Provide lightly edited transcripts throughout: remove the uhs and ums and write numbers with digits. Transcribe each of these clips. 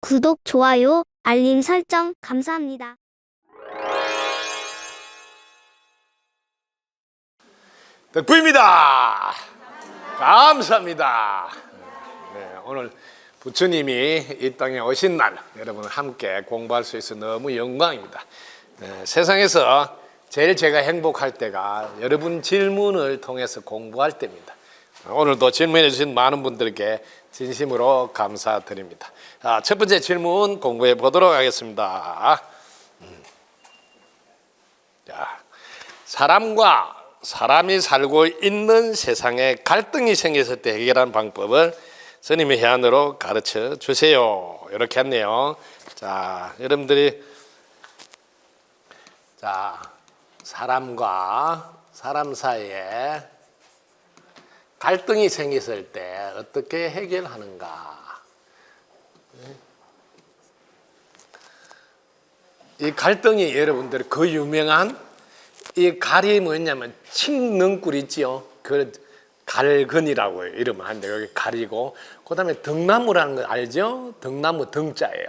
구독, 좋아요, 알림 설정 감사합니다. 덕구입니다. 감사합니다. 네, 오늘 부처님이 이 땅에 오신 날 여러분 함께 공부할 수 있어 너무 영광입니다. 네, 세상에서 제일 제가 행복할 때가 여러분 질문을 통해서 공부할 때입니다. 오늘도 질문해 주신 많은 분들께 진심으로 감사드립니다. 첫 번째 질문 공부해 보도록 하겠습니다. 자, 사람이 살고 있는 세상에 갈등이 생겼을 때 해결하는 방법을 스님의 해안으로 가르쳐 주세요. 이렇게 했네요. 자, 여러분들이 사람과 사람 사이에 갈등이 생겼을 때 어떻게 해결하는가? 이 갈등이 여러분들 그 유명한 이 갈이 뭐냐면 칡능꿀 있지요. 그 갈근이라고 이름을 하는데 여기 갈이고 그다음에 등나무라는 거 알죠? 등나무 등자예요.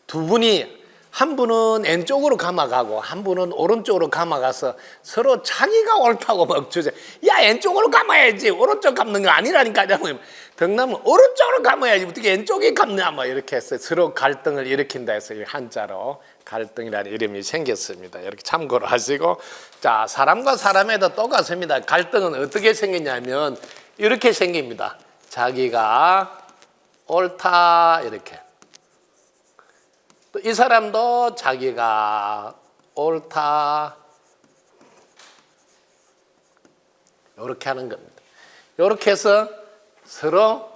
두 분이 한 분은 왼쪽으로 감아가고 한 분은 오른쪽으로 감아가서 서로 자기가 옳다고 막 주제. 야 왼쪽으로 감아야지 오른쪽 감는 거 아니라니까. 등나무 오른쪽으로 감아야지 어떻게 왼쪽에 감냐 뭐 이렇게 해서 서로 갈등을 일으킨다 해서 이 한자로 갈등이라는 이름이 생겼습니다. 이렇게 참고로 하시고, 자, 사람과 사람에도 똑같습니다. 갈등은 어떻게 생기냐면 이렇게 생깁니다. 자기가 옳다 이렇게. 또 이 사람도 자기가 옳다 이렇게 하는 겁니다. 이렇게 해서 서로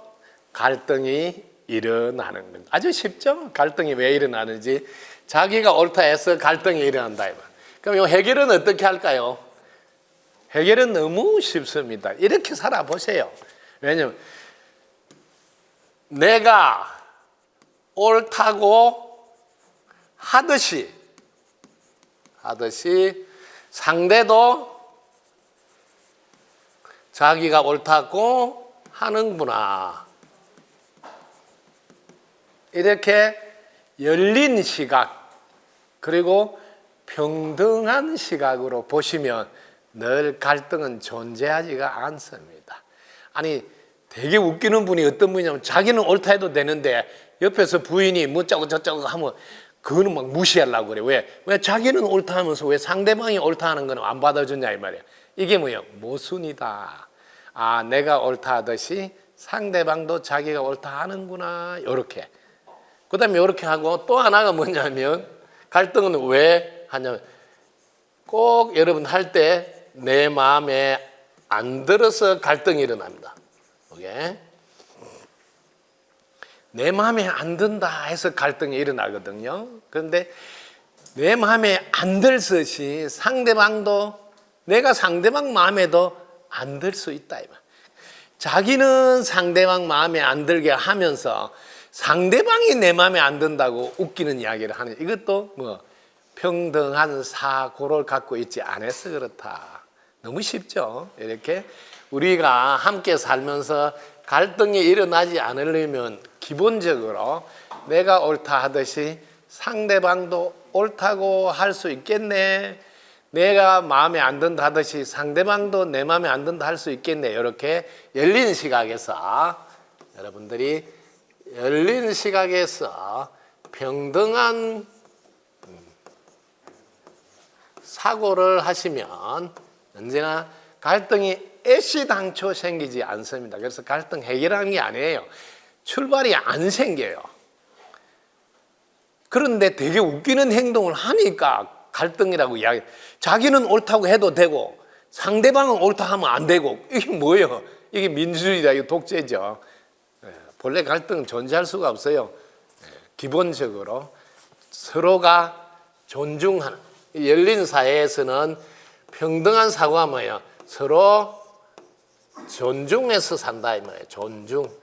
갈등이 일어나는 겁니다. 아주 쉽죠? 갈등이 왜 일어나는지. 자기가 옳다 해서 갈등이 일어난다. 그럼 이 해결은 어떻게 할까요? 해결은 너무 쉽습니다. 이렇게 살아보세요. 왜냐하면 내가 옳다고 하듯이 상대도 자기가 옳다고 하는구나. 이렇게 열린 시각 그리고 평등한 시각으로 보시면 늘 갈등은 존재하지가 않습니다. 아니 되게 웃기는 분이 어떤 분이냐면 자기는 옳다 해도 되는데 옆에서 부인이 뭐쩌고 저쩌고 하면 그거는 막 무시하려고 그래. 왜 자기는 옳다 하면서 왜 상대방이 옳다 하는 거는 안 받아주냐 이 말이야. 이게 뭐예요? 모순이다. 아, 내가 옳다 하듯이 상대방도 자기가 옳다 하는구나. 요렇게. 그 다음에 이렇게 하고 또 하나가 뭐냐면 갈등은 왜 하냐면 꼭 여러분 할 때 내 마음에 안 들어서 갈등이 일어납니다. 오케이? 내 마음에 안 든다 해서 갈등이 일어나거든요. 그런데 내 마음에 안 들듯이 상대방도 내가 상대방 마음에도 안 들 수 있다. 자기는 상대방 마음에 안 들게 하면서 상대방이 내 마음에 안 든다고 웃기는 이야기를 하는, 이것도 뭐 평등한 사고를 갖고 있지 않아서 그렇다. 너무 쉽죠. 이렇게 우리가 함께 살면서 갈등이 일어나지 않으려면 기본적으로 내가 옳다 하듯이 상대방도 옳다고 할 수 있겠네. 내가 마음에 안 든다 하듯이 상대방도 내 마음에 안 든다 할 수 있겠네. 이렇게 열린 시각에서 여러분들이 열린 시각에서 평등한 사고를 하시면 언제나 갈등이 애시당초 생기지 않습니다. 그래서 갈등 해결하는 게 아니에요. 출발이 안 생겨요. 그런데 되게 웃기는 행동을 하니까 갈등이라고 이야기. 자기는 옳다고 해도 되고 상대방은 옳다 하면 안 되고, 이게 뭐예요? 이게 민주주의다. 이게 독재죠. 본래 갈등은 존재할 수가 없어요. 기본적으로 서로가 존중하는, 열린 사회에서는 평등한 사고가 뭐예요? 서로 존중해서 산다 이 말이에요. 존중.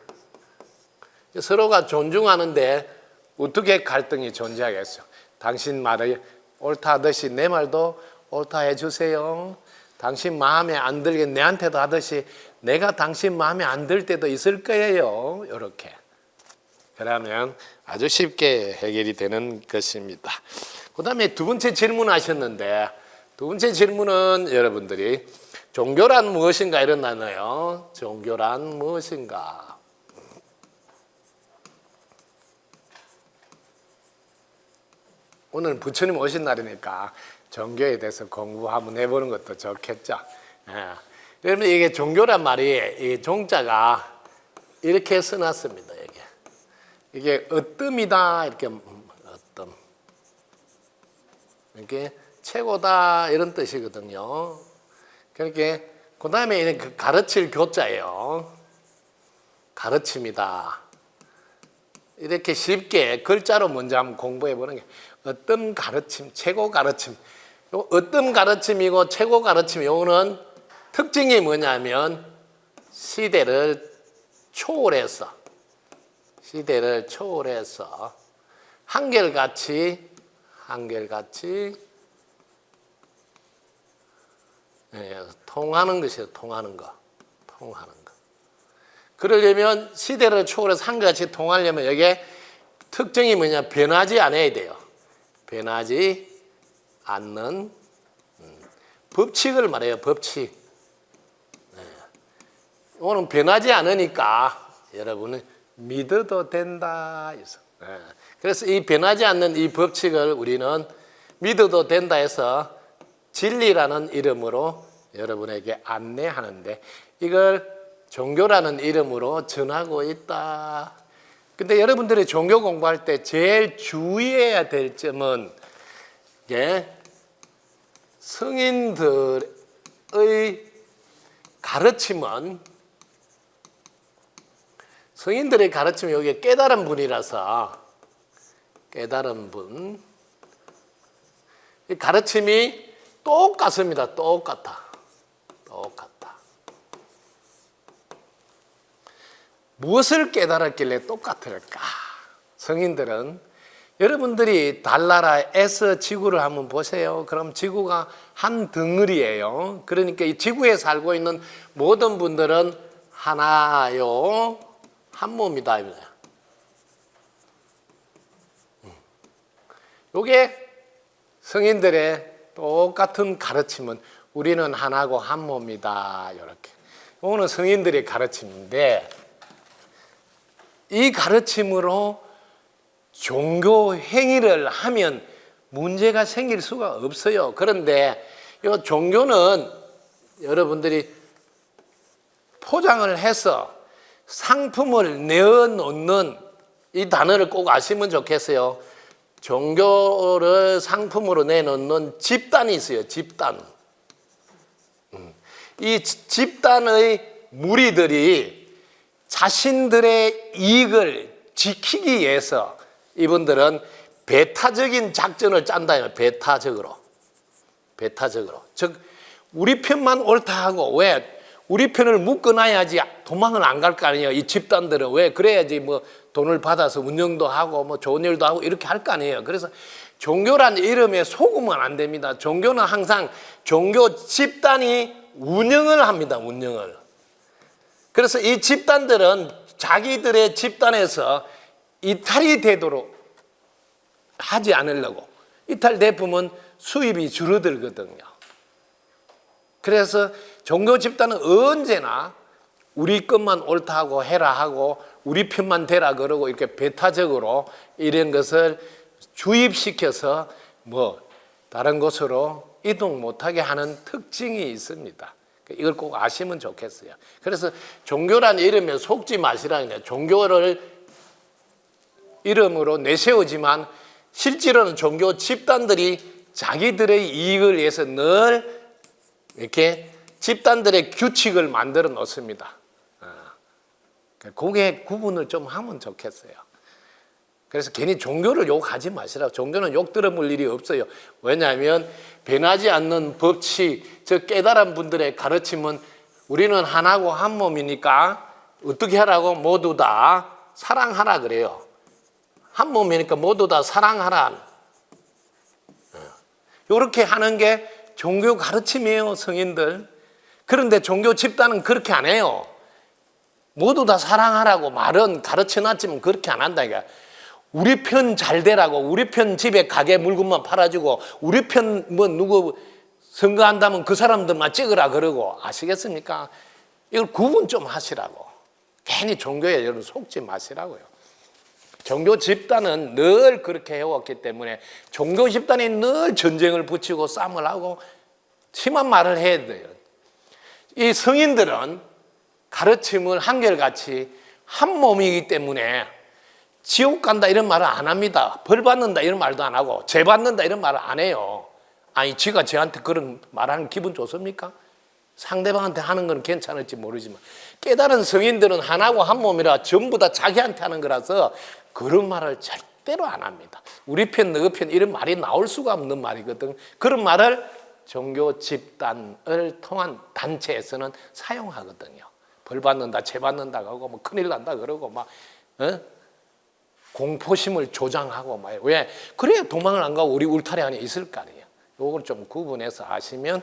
서로가 존중하는데 어떻게 갈등이 존재하겠어요? 당신 말을 옳다 하듯이 내 말도 옳다 해주세요. 당신 마음에 안 들게 내한테도 하듯이 내가 당신 마음에 안 들 때도 있을 거예요. 이렇게. 그러면 아주 쉽게 해결이 되는 것입니다. 그 다음에 두 번째 질문하셨는데, 두 번째 질문은 여러분들이 종교란 무엇인가 이런 단어요. 종교란 무엇인가? 오늘 부처님 오신 날이니까 종교에 대해서 공부 한번 해보는 것도 좋겠죠. 그러면 이게 종교란 말이 이 종자가 이렇게 써놨습니다. 이게 어뜸이다 이렇게 어뜸 이렇게 최고다 이런 뜻이거든요. 그렇게 그 다음에 그 가르칠 교자예요. 가르침이다. 이렇게 쉽게 글자로 먼저 한번 공부해 보는 게 어떤 가르침, 최고 가르침. 요 어떤 가르침이고 최고 가르침 요거는 특징이 뭐냐면 시대를 초월해서 한결같이 통하는 것이에요. 통하는 거. 그러려면 시대를 초월해서 한결같이 통하려면 여기에 특징이 뭐냐? 변하지 않아야 돼요. 변하지 않는 법칙을 말해요. 법칙. 오늘 변하지 않으니까 여러분은 믿어도 된다. 그래서 이 변하지 않는 이 법칙을 우리는 믿어도 된다 해서 진리라는 이름으로 여러분에게 안내하는데 이걸 종교라는 이름으로 전하고 있다. 근데 여러분들이 종교 공부할 때 제일 주의해야 될 점은 성인들의 가르침은 여기 깨달은 분이라서 깨달은 분 이 가르침이 똑같습니다. 똑같아. 무엇을 깨달았길래 똑같을까? 성인들은 여러분들이 달나라에서 지구를 한번 보세요. 그럼 지구가 한 덩어리예요. 그러니까 이 지구에 살고 있는 모든 분들은 하나요. 한 몸이다. 이게 성인들의 똑같은 가르침은 우리는 하나고 한 몸이다. 이렇게. 이거는 성인들의 가르침인데 이 가르침으로 종교 행위를 하면 문제가 생길 수가 없어요. 그런데 이 종교는 여러분들이 포장을 해서 상품을 내어놓는 이 단어를 꼭 아시면 좋겠어요. 종교를 상품으로 내놓는 집단이 있어요. 집단. 이 집단의 무리들이 자신들의 이익을 지키기 위해서 이분들은 배타적인 작전을 짠다. 배타적으로. 즉 우리 편만 옳다 하고 왜 우리 편을 묶어놔야지 도망을 안 갈 거 아니에요. 이 집단들은 왜 그래야지 뭐 돈을 받아서 운영도 하고 뭐 좋은 일도 하고 이렇게 할 거 아니에요. 그래서 종교란 이름에 속으면 안 됩니다. 종교는 항상 종교 집단이 운영을 합니다. 운영을. 그래서 이 집단들은 자기들의 집단에서 이탈이 되도록 하지 않으려고 이탈되면 수입이 줄어들거든요. 그래서 종교 집단은 언제나 우리 것만 옳다고 해라 하고 우리 편만 되라 그러고 이렇게 배타적으로 이런 것을 주입시켜서 뭐 다른 곳으로 이동 못하게 하는 특징이 있습니다. 이걸 꼭 아시면 좋겠어요. 그래서 종교란 이름에 속지 마시라는 거예요. 종교를 이름으로 내세우지만 실제로는 종교 집단들이 자기들의 이익을 위해서 늘 이렇게 집단들의 규칙을 만들어 놓습니다. 그게 구분을 좀 하면 좋겠어요. 그래서 괜히 종교를 욕하지 마시라고. 종교는 욕 들어볼 일이 없어요. 왜냐하면 변하지 않는 법칙, 즉 깨달은 분들의 가르침은 우리는 하나고 한 몸이니까 어떻게 하라고? 모두 다 사랑하라 그래요. 한 몸이니까 모두 다 사랑하라. 이렇게 하는 게 종교 가르침이에요, 성인들. 그런데 종교 집단은 그렇게 안 해요. 모두 다 사랑하라고 말은 가르쳐놨지만 그렇게 안 한다 이게. 우리 편 잘 되라고, 우리 편 집에 가게 물건만 팔아주고, 우리 편 뭐 누구 선거한다면 그 사람들만 찍으라 그러고, 아시겠습니까? 이걸 구분 좀 하시라고. 괜히 종교에 여러분 속지 마시라고요. 종교 집단은 늘 그렇게 해왔기 때문에 종교 집단이 늘 전쟁을 붙이고 싸움을 하고 심한 말을 해야 돼요. 이 성인들은 가르침을 한결같이 한 몸이기 때문에 지옥 간다 이런 말을 안 합니다. 벌 받는다 이런 말도 안 하고 죄 받는다 이런 말을 안 해요. 아니 지가 저한테 그런 말하는 기분 좋습니까? 상대방한테 하는 건 괜찮을지 모르지만 깨달은 성인들은 하나고 한 몸이라 전부 다 자기한테 하는 거라서 그런 말을 절대로 안 합니다. 우리 편, 너희 편 이런 말이 나올 수가 없는 말이거든. 그런 말을 종교 집단을 통한 단체에서는 사용하거든요. 벌 받는다, 죄 받는다 하고 뭐 큰일 난다 그러고 막 공포심을 조장하고 막 왜? 그래야 도망을 안 가고 우리 울타리 안에 있을 거 아니에요. 요걸 좀 구분해서 아시면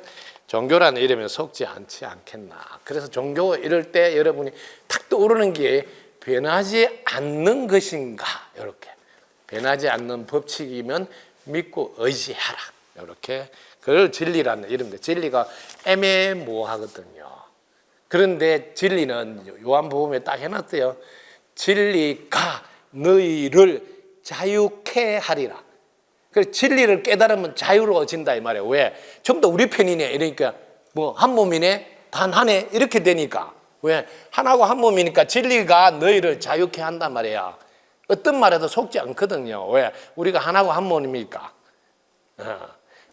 종교라는 이름에 속지 않지 않겠나. 그래서 종교 이럴 때 여러분이 탁 떠오르는 게 변하지 않는 것인가. 이렇게 변하지 않는 법칙이면 믿고 의지하라. 이렇게 그걸 진리라는 이름인데 진리가 애매모호하거든요. 그런데 진리는 요한복음에 딱 해놨어요. 진리가 너희를 자유케 하리라. 그래서 진리를 깨달으면 자유로워진다 이 말이에요. 왜? 전부 다 우리 편이네. 이러니까 뭐 한 몸이네, 단 하네 이렇게 되니까. 왜? 하나고 한 몸이니까 진리가 너희를 자유케 한단 말이야. 어떤 말에도 속지 않거든요. 왜? 우리가 하나고 한 몸이니까.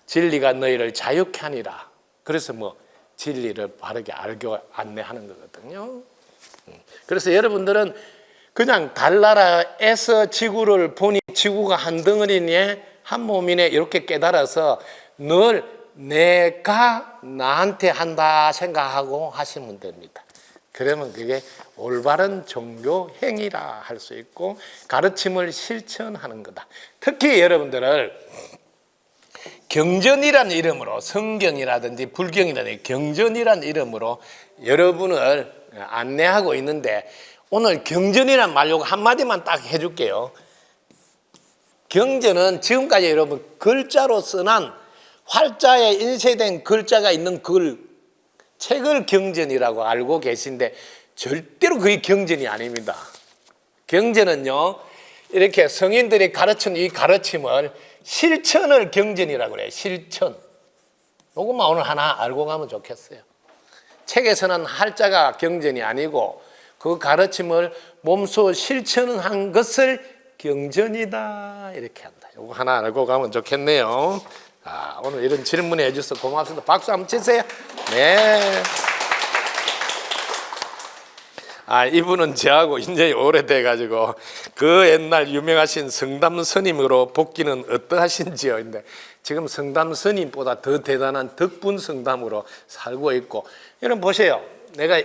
진리가 너희를 자유케 하니라. 그래서 뭐 진리를 바르게 알고 안내하는 거거든요. 그래서 여러분들은 그냥 달나라에서 지구를 보니 지구가 한 덩어리네, 한 몸이네 이렇게 깨달아서 늘 내가 나한테 한다 생각하고 하시면 됩니다. 그러면 그게 올바른 종교 행위라 할 수 있고 가르침을 실천하는 거다. 특히 여러분들을 경전이라는 이름으로 성경이라든지 불경이라든지 경전이라는 이름으로 여러분을 안내하고 있는데 오늘 경전이란 말 요거 한마디만 딱 해줄게요. 경전은 지금까지 여러분 글자로 써난 활자에 인쇄된 글자가 있는 책을 경전이라고 알고 계신데 절대로 그게 경전이 아닙니다. 경전은요 이렇게 성인들이 가르친 이 가르침을 실천을 경전이라고 그래요. 실천. 요것만 오늘 하나 알고 가면 좋겠어요. 책에서는 할자가 경전이 아니고 그 가르침을 몸소 실천한 것을 경전이다 이렇게 한다. 이거 하나 알고 가면 좋겠네요. 오늘 이런 질문해 주셔서 고맙습니다. 박수 한번 치세요. 네. 이분은 저하고 인연이 오래돼가지고 그 옛날 유명하신 성담 스님으로 복귀는 어떠하신지요? 근데 지금 성담 스님보다 더 대단한 덕분 성담으로 살고 있고 여러분 보세요. 내가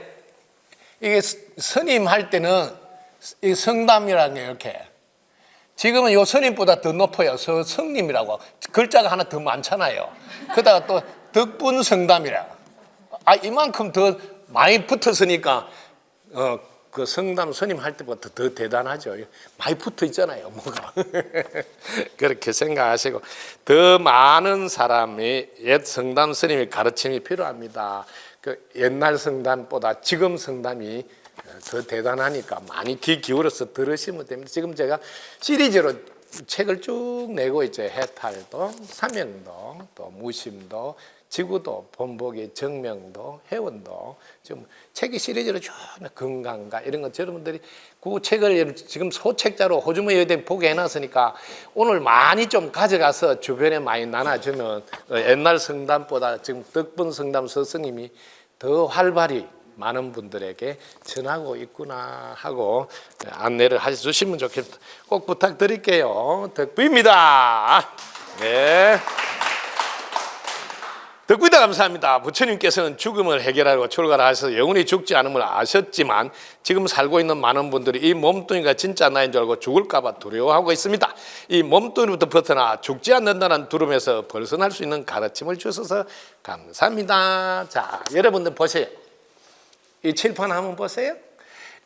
이게 스님 할 때는 이 성담이라는 게 이렇게 지금은 요 스님보다 더 높아요. 성님이라고 글자가 하나 더 많잖아요. 그러다가 또 덕분 성담이라 이만큼 더 많이 붙었으니까 그 성담 스님 할 때보다 더 대단하죠. 많이 붙어 있잖아요, 뭐가. 그렇게 생각하시고 더 많은 사람이 옛 성담 스님의 가르침이 필요합니다. 그 옛날 성담보다 지금 성담이 더 대단하니까 많이 귀 기울여서 들으시면 됩니다. 지금 제가 시리즈로 책을 쭉 내고 있죠. 해탈도, 사명도, 또 무심도, 지구도, 본보기, 정명도, 회원도 지금 책이 시리즈로 쭉 건강가 이런 것 여러분들이 그 책을 지금 소책자로 호주머니에 보게 해놨으니까 오늘 많이 좀 가져가서 주변에 많이 나눠주면 옛날 성담보다 지금 덕분 성담 스승님이 더 활발히 많은 분들에게 전하고 있구나 하고 안내를 해주시면 좋겠습니다. 꼭 부탁드릴게요. 덕부입니다. 네. 덕분이다 감사합니다. 부처님께서는 죽음을 해결하고 출가하셔서 영원히 죽지 않음을 아셨지만 지금 살고 있는 많은 분들이 이 몸뚱이가 진짜 나인 줄 알고 죽을까 봐 두려워하고 있습니다. 이 몸뚱이부터 벗어나 죽지 않는다는 두려움에서 벗어날 수 있는 가르침을 주셔서 감사합니다. 자, 여러분들 보세요. 이 칠판 한번 보세요.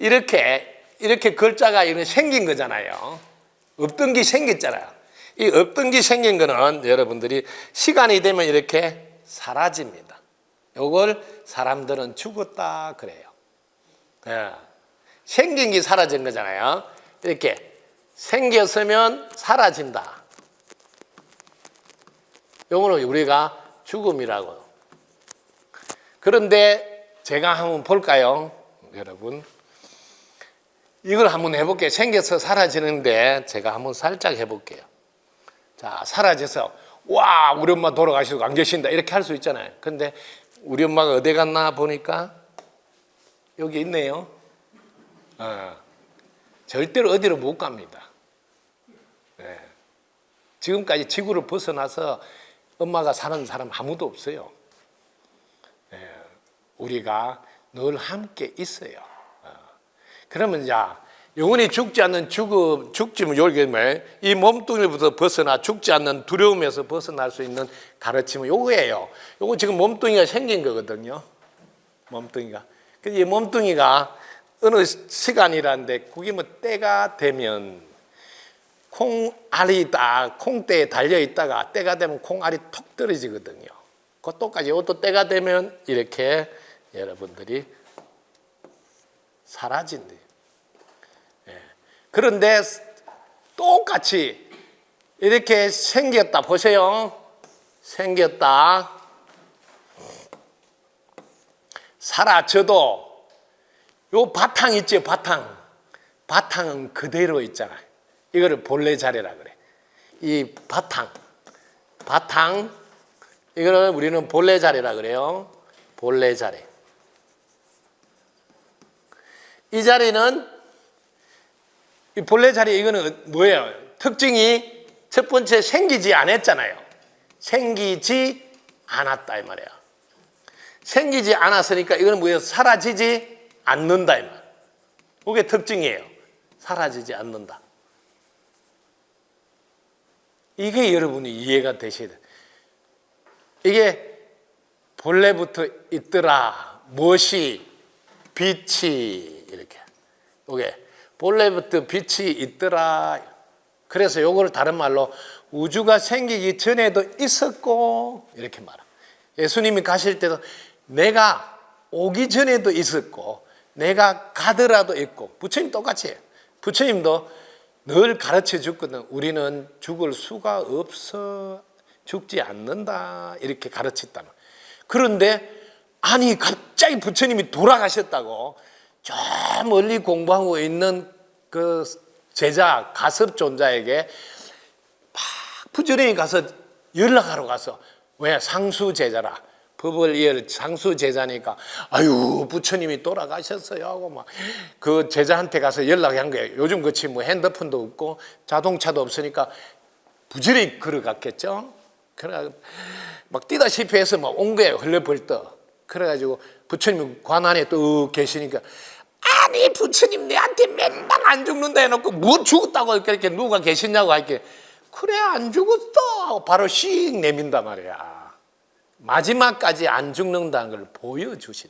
이렇게 글자가 이런 생긴 거잖아요. 없던 게 생겼잖아요. 이 없던 게 생긴 거는 여러분들이 시간이 되면 이렇게 사라집니다. 이걸 사람들은 죽었다 그래요. 예. 생긴 게 사라진 거잖아요. 이렇게 생겼으면 사라진다. 요거는 우리가 죽음이라고. 그런데 제가 한번 볼까요? 여러분. 이걸 한번 해볼게요. 생겨서 사라지는데 제가 한번 살짝 해볼게요. 자, 사라져서 와, 우리 엄마 돌아가시고 안 계신다 이렇게 할 수 있잖아요. 근데 우리 엄마가 어디 갔나 보니까 여기 있네요. 절대로 어디로 못 갑니다. 네. 지금까지 지구를 벗어나서 엄마가 사는 사람 아무도 없어요. 네. 우리가 늘 함께 있어요. 그러면 자, 영원히 죽지 않는 죽지면 이 몸뚱이부터 벗어나 죽지 않는 두려움에서 벗어날 수 있는 가르침은 요거예요. 요거 지금 몸뚱이가 생긴 거거든요. 몸뚱이가. 그래서 이 몸뚱이가 어느 시간이라는데 그게 뭐 때가 되면 콩알이 딱 콩대에 달려 있다가 때가 되면 콩알이 톡 떨어지거든요. 그 똑같이 이것도 때가 되면 이렇게 여러분들이 사라진대요. 예. 그런데 똑같이 이렇게 생겼다. 보세요. 생겼다. 사라져도 요 바탕 있죠, 바탕. 바탕은 그대로 있잖아요. 이거를 본래자리라 그래. 이 바탕, 이거를 우리는 본래자리라 그래요. 본래자리. 이 자리는, 이 본래자리 이거는 뭐예요? 특징이 첫 번째 생기지 않았잖아요. 생기지 않았다 이 말이에요. 생기지 않았으니까 이거는 뭐예요? 사라지지 않는다 이 말. 그게 특징이에요. 사라지지 않는다. 이게 여러분이 이해가 되셔야 돼요. 이게 본래부터 있더라. 무엇이 빛이 이렇게. 이게 본래부터 빛이 있더라. 그래서 요거를 다른 말로 우주가 생기기 전에도 있었고 이렇게 말합니다. 예수님이 가실 때도 내가 오기 전에도 있었고 내가 가더라도 있고 부처님 똑같이 해요. 부처님도 늘 가르쳐 줬거든. 우리는 죽을 수가 없어. 죽지 않는다. 이렇게 가르쳤다. 그런데 아니 갑자기 부처님이 돌아가셨다고 저 멀리 공부하고 있는 그 제자 가섭존자에게 막 부지런히 가서 연락하러 가서 왜 상수 제자라 법을 이을 상수 제자니까 아유 부처님이 돌아가셨어요 하고 막 그 제자한테 가서 연락한 거예요. 요즘 그치 뭐 핸드폰도 없고 자동차도 없으니까 부지런히 걸어갔겠죠. 그래 막 뛰다시피 해서 막 온 거예요. 흘려벌떡. 그래가지고 부처님 관 안에 또 계시니까 아니 부처님 내한테 맨날 안 죽는다 해놓고 뭐 죽었다고 이렇게 누가 계시냐고 할게 그래 안 죽었어 하고 바로 씩 내민단 말이야. 마지막까지 안 죽는다는 걸 보여주신.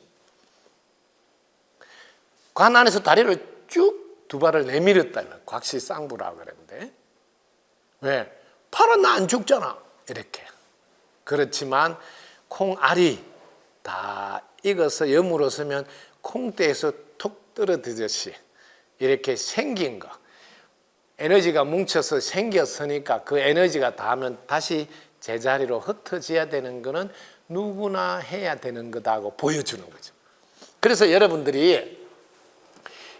관 안에서 다리를 쭉 두 발을 내밀었다는 곽시쌍부라고 그랬는데 왜? 팔은 나 안 죽잖아 이렇게. 그렇지만 콩알이 다 익어서 염으로 서면 콩대에서 톡 떨어지듯이 이렇게 생긴 거 에너지가 뭉쳐서 생겼으니까 그 에너지가 닿으면 다시 제자리로 흩어져야 되는 거는 누구나 해야 되는 거다고 보여주는 거죠. 그래서 여러분들이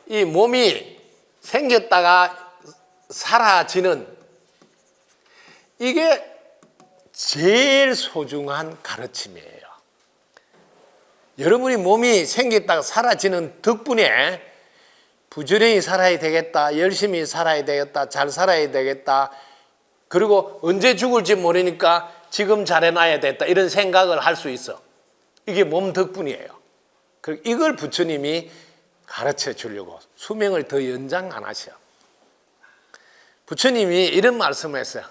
이 몸이 생겼다가 사라지는 이게 제일 소중한 가르침이에요. 여러분이 몸이 생겼다가 사라지는 덕분에 부지런히 살아야 되겠다, 열심히 살아야 되겠다, 잘 살아야 되겠다, 그리고 언제 죽을지 모르니까 지금 잘해놔야 되겠다 이런 생각을 할 수 있어. 이게 몸 덕분이에요. 이걸 부처님이 가르쳐 주려고 수명을 더 연장 안 하셔. 부처님이 이런 말씀을 했어요.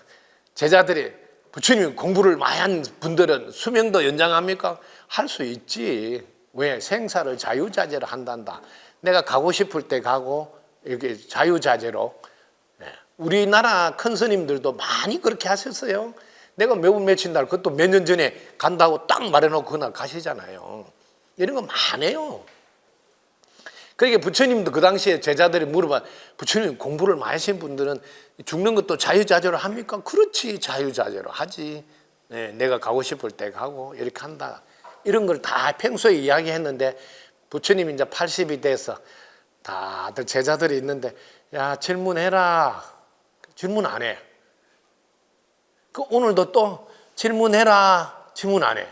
제자들이 부처님 공부를 많이 한 분들은 수명도 연장합니까? 할 수 있지. 왜? 생사를 자유자재로 한단다. 내가 가고 싶을 때 가고 이렇게 자유자재로. 우리나라 큰 스님들도 많이 그렇게 하셨어요. 내가 매운 며칠 날 그것도 몇 년 전에 간다고 딱 말해놓고 그날 가시잖아요. 이런 거 많아요. 그러니까 부처님도 그 당시에 제자들이 물어봐, 부처님 공부를 많이 하신 분들은 죽는 것도 자유자재로 합니까? 그렇지, 자유자재로 하지. 내가 가고 싶을 때 가고 이렇게 한다. 이런 걸 다 평소에 이야기했는데 부처님이 이제 80이 돼서 다들 제자들이 있는데, 야, 질문해라. 질문 안 해. 그 오늘도 또 질문해라. 질문 안 해.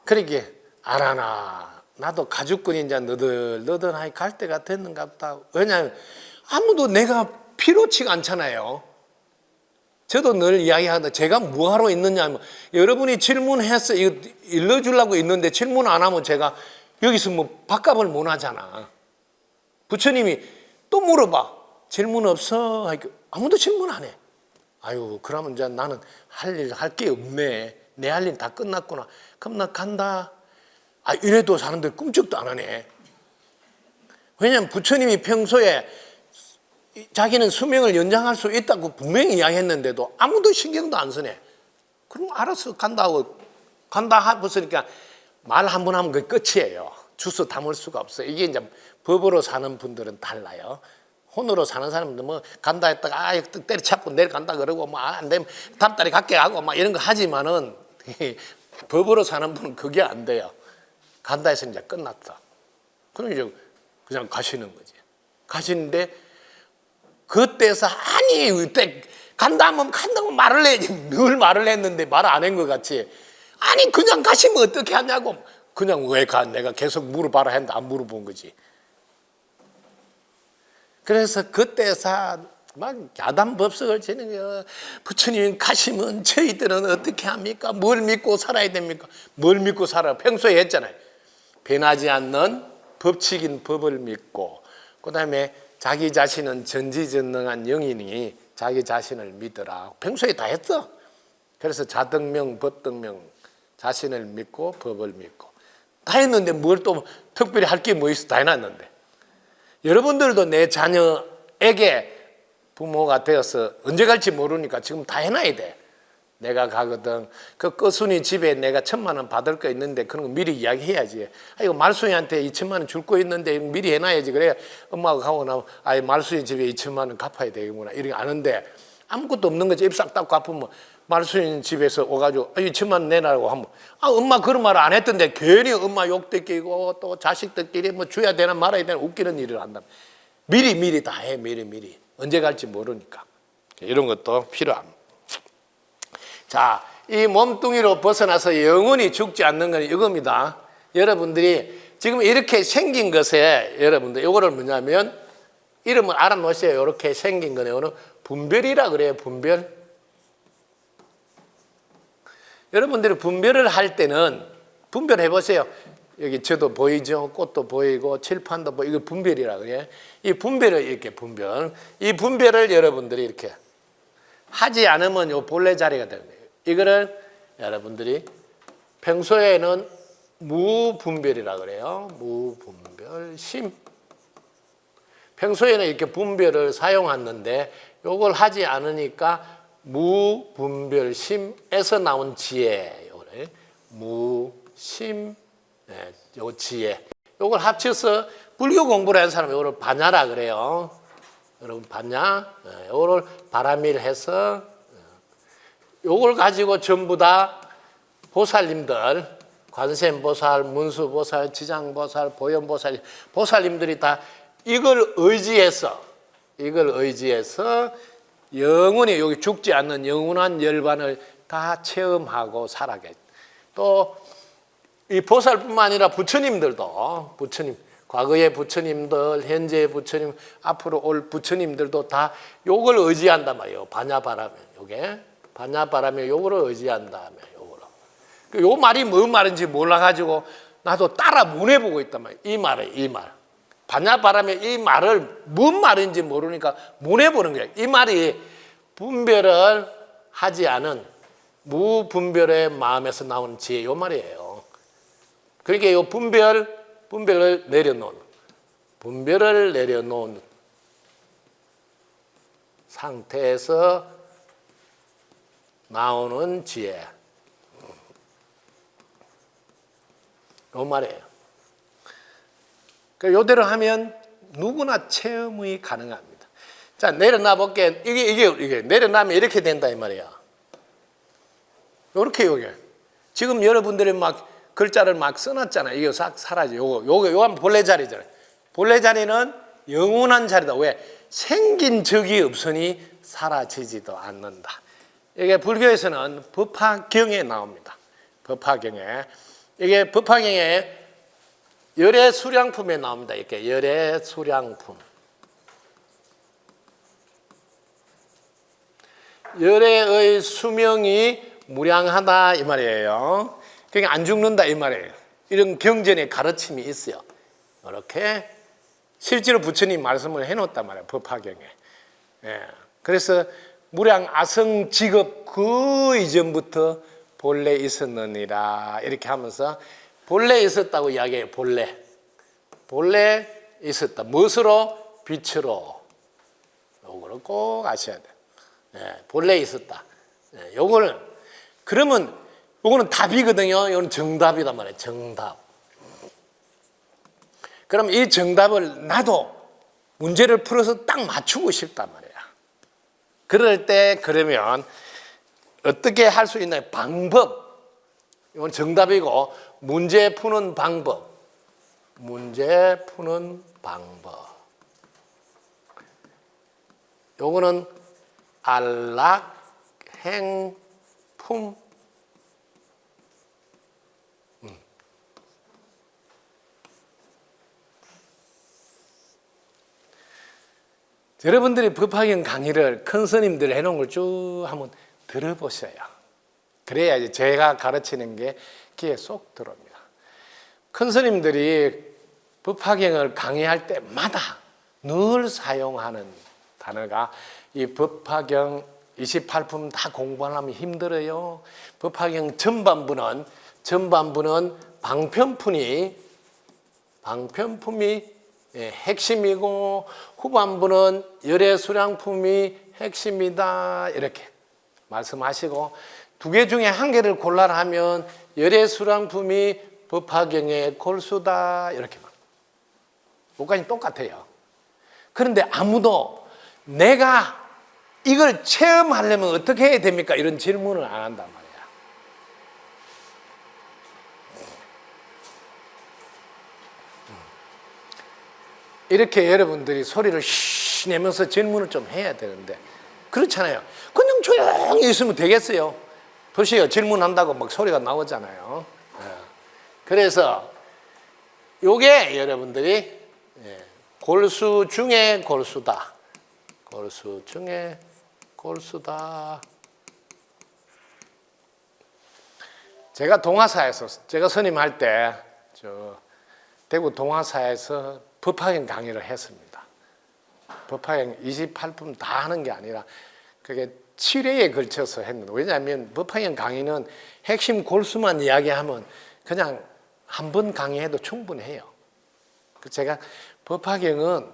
그러게, 알아나. 나도 가죽끈이 이제 너덜너덜하게 갈 때가 됐는가 보다. 왜냐하면 아무도 내가 필요치가 않잖아요. 저도 늘 이야기하는데 제가 뭐하러 있느냐 하면, 여러분이 질문해서 이거 일러주려고 있는데 질문 안 하면 제가 여기서 뭐 밥값을 못 하잖아. 부처님이 또 물어봐. 질문 없어? 아무도 질문 안 해. 아유, 그러면 이제 나는 할 게 없네. 내 할 일 다 끝났구나. 그럼 나 간다. 아, 이래도 사람들 꿈쩍도 안 하네. 왜냐하면 부처님이 평소에 자기는 수명을 연장할 수 있다고 분명히 이야기했는데도 아무도 신경도 안 쓰네. 그럼 알았어, 간다고. 간다 하니까 말 한 번 하면 그게 끝이에요. 주워 담을 수가 없어요. 이게 이제 법으로 사는 분들은 달라요. 혼으로 사는 사람들 뭐 간다 했다가 때려잡고 내일 간다 그러고 뭐 안 되면 다음 달에 갈게 하고 막 이런 거 하지만은 법으로 사는 분은 그게 안 돼요. 간다 해서 이제 끝났다. 그럼 이제 그냥 가시는 거지. 가시는데 그때서 아니 그때 간다 하면 간다고 말을 해야지. 늘 말을 했는데 말 안 한 것 같이. 아니 그냥 가시면 어떻게 하냐고. 그냥 왜 가? 내가 계속 물어봐라 했는데 안 물어본 거지. 그래서 그때서 막 야단법석을 지는 거예요. 부처님 가시면 저희들은 어떻게 합니까? 뭘 믿고 살아야 됩니까? 뭘 믿고 살아? 평소에 했잖아요. 변하지 않는 법칙인 법을 믿고, 그 다음에 자기 자신은 전지전능한 영이니 자기 자신을 믿으라. 평소에 다 했어. 그래서 자등명, 법등명, 자신을 믿고 법을 믿고 다 했는데 뭘 또 특별히 할 게 뭐 있어? 다 해놨는데. 여러분들도 내 자녀에게 부모가 되어서 언제 갈지 모르니까 지금 다 해놔야 돼. 내가 가거든. 그 끝순이 집에 내가 1,000만 원 받을 거 있는데 그런 거 미리 이야기해야지. 아, 이거 말순이한테 2,000만 원 줄 거 있는데 미리 해놔야지. 그래야 엄마가 가고 나면 아, 말순이 집에 2,000만 원 갚아야 되겠구나. 이렇게 아는데 아무것도 없는 거지. 입 싹 닫고 갚으면 말순이 집에서 오가지고 2,000만 원 내놔라고 하면 아, 엄마 그런 말 안 했던데 괜히 엄마 욕 듣기고 또 자식들끼리 뭐 줘야 되나 말아야 되나 웃기는 일을 한다. 미리 다 해. 미리. 언제 갈지 모르니까. 이런 것도 필요합니다. 자, 이 몸뚱이로 벗어나서 영원히 죽지 않는 건 이겁니다. 여러분들이 지금 이렇게 생긴 것에 여러분들 이거를 뭐냐면 이름을 알아놓으세요. 이렇게 생긴 거는 이거는 분별이라 그래요. 분별. 여러분들이 분별을 할 때는 분별해 보세요. 여기 저도 보이죠? 꽃도 보이고 칠판도 보이고 이거 분별이라 그래요. 이 분별을 이렇게 분별. 이 분별을 여러분들이 이렇게 하지 않으면 요 본래 자리가 되는 거예요. 이거를 여러분들이 평소에는 무분별이라 그래요. 무분별심. 평소에는 이렇게 분별을 사용하는데 요걸 하지 않으니까 무분별심에서 나온 지혜. 요래 무심, 요 지혜. 요걸 합쳐서 불교 공부를 하는 사람은 요걸 반야라 그래요. 여러분 반야. 요걸 바라밀해서 요걸 가지고 전부 다 보살님들, 관세음보살, 문수보살, 지장보살, 보현보살, 보살님들이 다 이걸 의지해서 영원히 여기 죽지 않는 영원한 열반을 다 체험하고 살아게. 또 이 보살뿐만 아니라 부처님들도 과거의 부처님들, 현재의 부처님, 앞으로 올 부처님들도 다 요걸 의지한단 말이에요. 반야바라밀. 요게 반야바라밀 요거를 의지한다며. 요거를. 요 말이 뭔 말인지 몰라가지고 나도 따라 문해보고 있단 말이에요. 이 말. 반야바라밀 이 말을 뭔 말인지 모르니까 문해보는 거예요. 이 말이 분별을 하지 않은 무분별의 마음에서 나오는 지혜 요 말이에요. 그러니까 요 분별 분별을 내려놓은 상태에서 나오는 지혜. 이 말이에요. 요대로 하면 누구나 체험이 가능합니다. 자, 내려놔 볼게. 이게 내려놔면 이렇게 된다 이 말이야. 요렇게 요게. 지금 여러분들이 막 글자를 막 써놨잖아요. 이거 싹 사라져. 요거 한번 본래 자리잖아요. 본래 자리는 영원한 자리다. 왜? 생긴 적이 없으니 사라지지도 않는다. 이게 불교에서는 법화경에 나옵니다. 법화경에. 이게 법화경에 열애수량품에 나옵니다. 이렇게 열애수량품. 열애의 수명이 무량하다 이 말이에요. 그러니까 안 죽는다 이 말이에요. 이런 경전의 가르침이 있어요. 이렇게 실제로 부처님 말씀을 해놓았단 말이에요. 법화경에. 예. 그래서 무량 아성 직업 그 이전부터 본래 있었느니라 이렇게 하면서 본래 있었다고 이야기해요. 본래 있었다. 무엇으로? 빛으로. 요거를 꼭 아셔야 돼요. 예. 본래 있었다. 예. 요거는 그러면 요거는 답이거든요. 이건 정답이단 말이에요. 정답. 그럼 이 정답을 나도 문제를 풀어서 딱 맞추고 싶단 말이야. 그럴 때 그러면 어떻게 할 수 있나요? 방법. 이건 정답이고 문제 푸는 방법. 문제 푸는 방법. 요거는 안락, 행, 품. 여러분들이 법화경 강의를 큰 스님들 해놓은 걸 쭉 한번 들어보셔요. 그래야 이제 제가 가르치는 게 귀에 쏙 들어옵니다. 큰 스님들이 법화경을 강의할 때마다 늘 사용하는 단어가 이 법화경 28품 다 공부하려면 힘들어요. 법화경 전반부는 방편품이 핵심이고 후반부는 열애수량품이 핵심이다 이렇게 말씀하시고 두 개 중에 한 개를 골라라 하면 열애수량품이 법화경의 골수다 이렇게 말. 뭐까지 똑같아요. 그런데 아무도 내가 이걸 체험하려면 어떻게 해야 됩니까? 이런 질문을 안 한단 말이에요. 이렇게 여러분들이 소리를 쉬 내면서 질문을 좀 해야 되는데 그렇잖아요. 그냥 조용히 있으면 되겠어요. 보세요. 질문한다고 막 소리가 나오잖아요. 그래서 요게 여러분들이 골수 중에 골수다. 골수 중에 골수다. 제가 동화사에서 제가 선임할 때 대구 동화사에서 법화경 강의를 했습니다. 법화경 28품 다 하는 게 아니라 그게 7회에 걸쳐서 했는데 왜냐하면 법화경 강의는 핵심 골수만 이야기하면 그냥 한 번 강의해도 충분해요. 제가 법화경은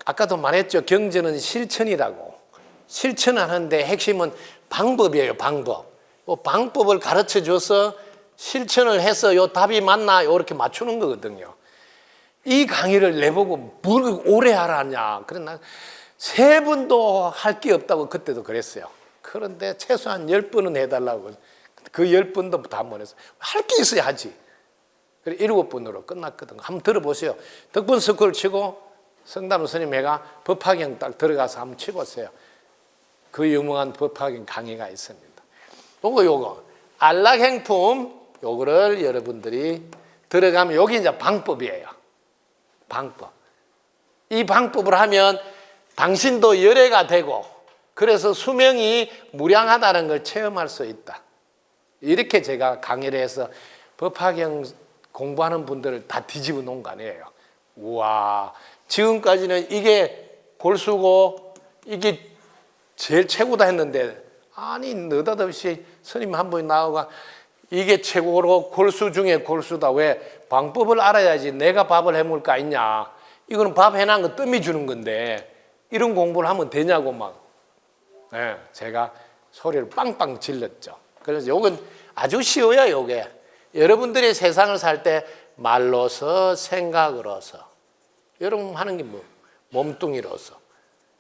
아까도 말했죠. 경전은 실천이라고. 실천하는데 핵심은 방법이에요. 방법을 가르쳐 줘서 실천을 해서 요 답이 맞나 이렇게 맞추는 거거든요. 이 강의를 내보고 뭘 오래 하라냐. 그래 난 3번도 할 게 없다고 그때도 그랬어요. 그런데 최소한 10번은 해달라고. 그 10번도 다 못 했어요. 할 게 있어야 하지. 그래 7번으로 끝났거든요. 한번 들어보세요. 덕분 스쿨 치고 성담 스님회가 법화경 딱 들어가서 한번 치보세요. 그 유명한 법화경 강의가 있습니다. 요거 안락행품 요거를 여러분들이 들어가면 여기 이제 방법이에요. 방법. 이 방법을 하면 당신도 열애가 되고 그래서 수명이 무량하다는 걸 체험할 수 있다. 이렇게 제가 강의를 해서 법화경 공부하는 분들을 다 뒤집어 놓은 거 아니에요. 우와, 지금까지는 이게 골수고 이게 제일 최고다 했는데 아니 느닷없이 스님 한 분이 나오고 이게 최고로 골수 중에 골수다. 왜? 방법을 알아야지 내가 밥을 해먹을 거 아니냐. 이거는 밥 해놓은 거 뜸이 주는 건데 이런 공부를 하면 되냐고 막 제가 소리를 빵빵 질렀죠. 그래서 요건 아주 쉬워요. 요게 여러분들이 세상을 살 때 말로서 생각으로서 여러분 하는 게 뭐 몸뚱이로서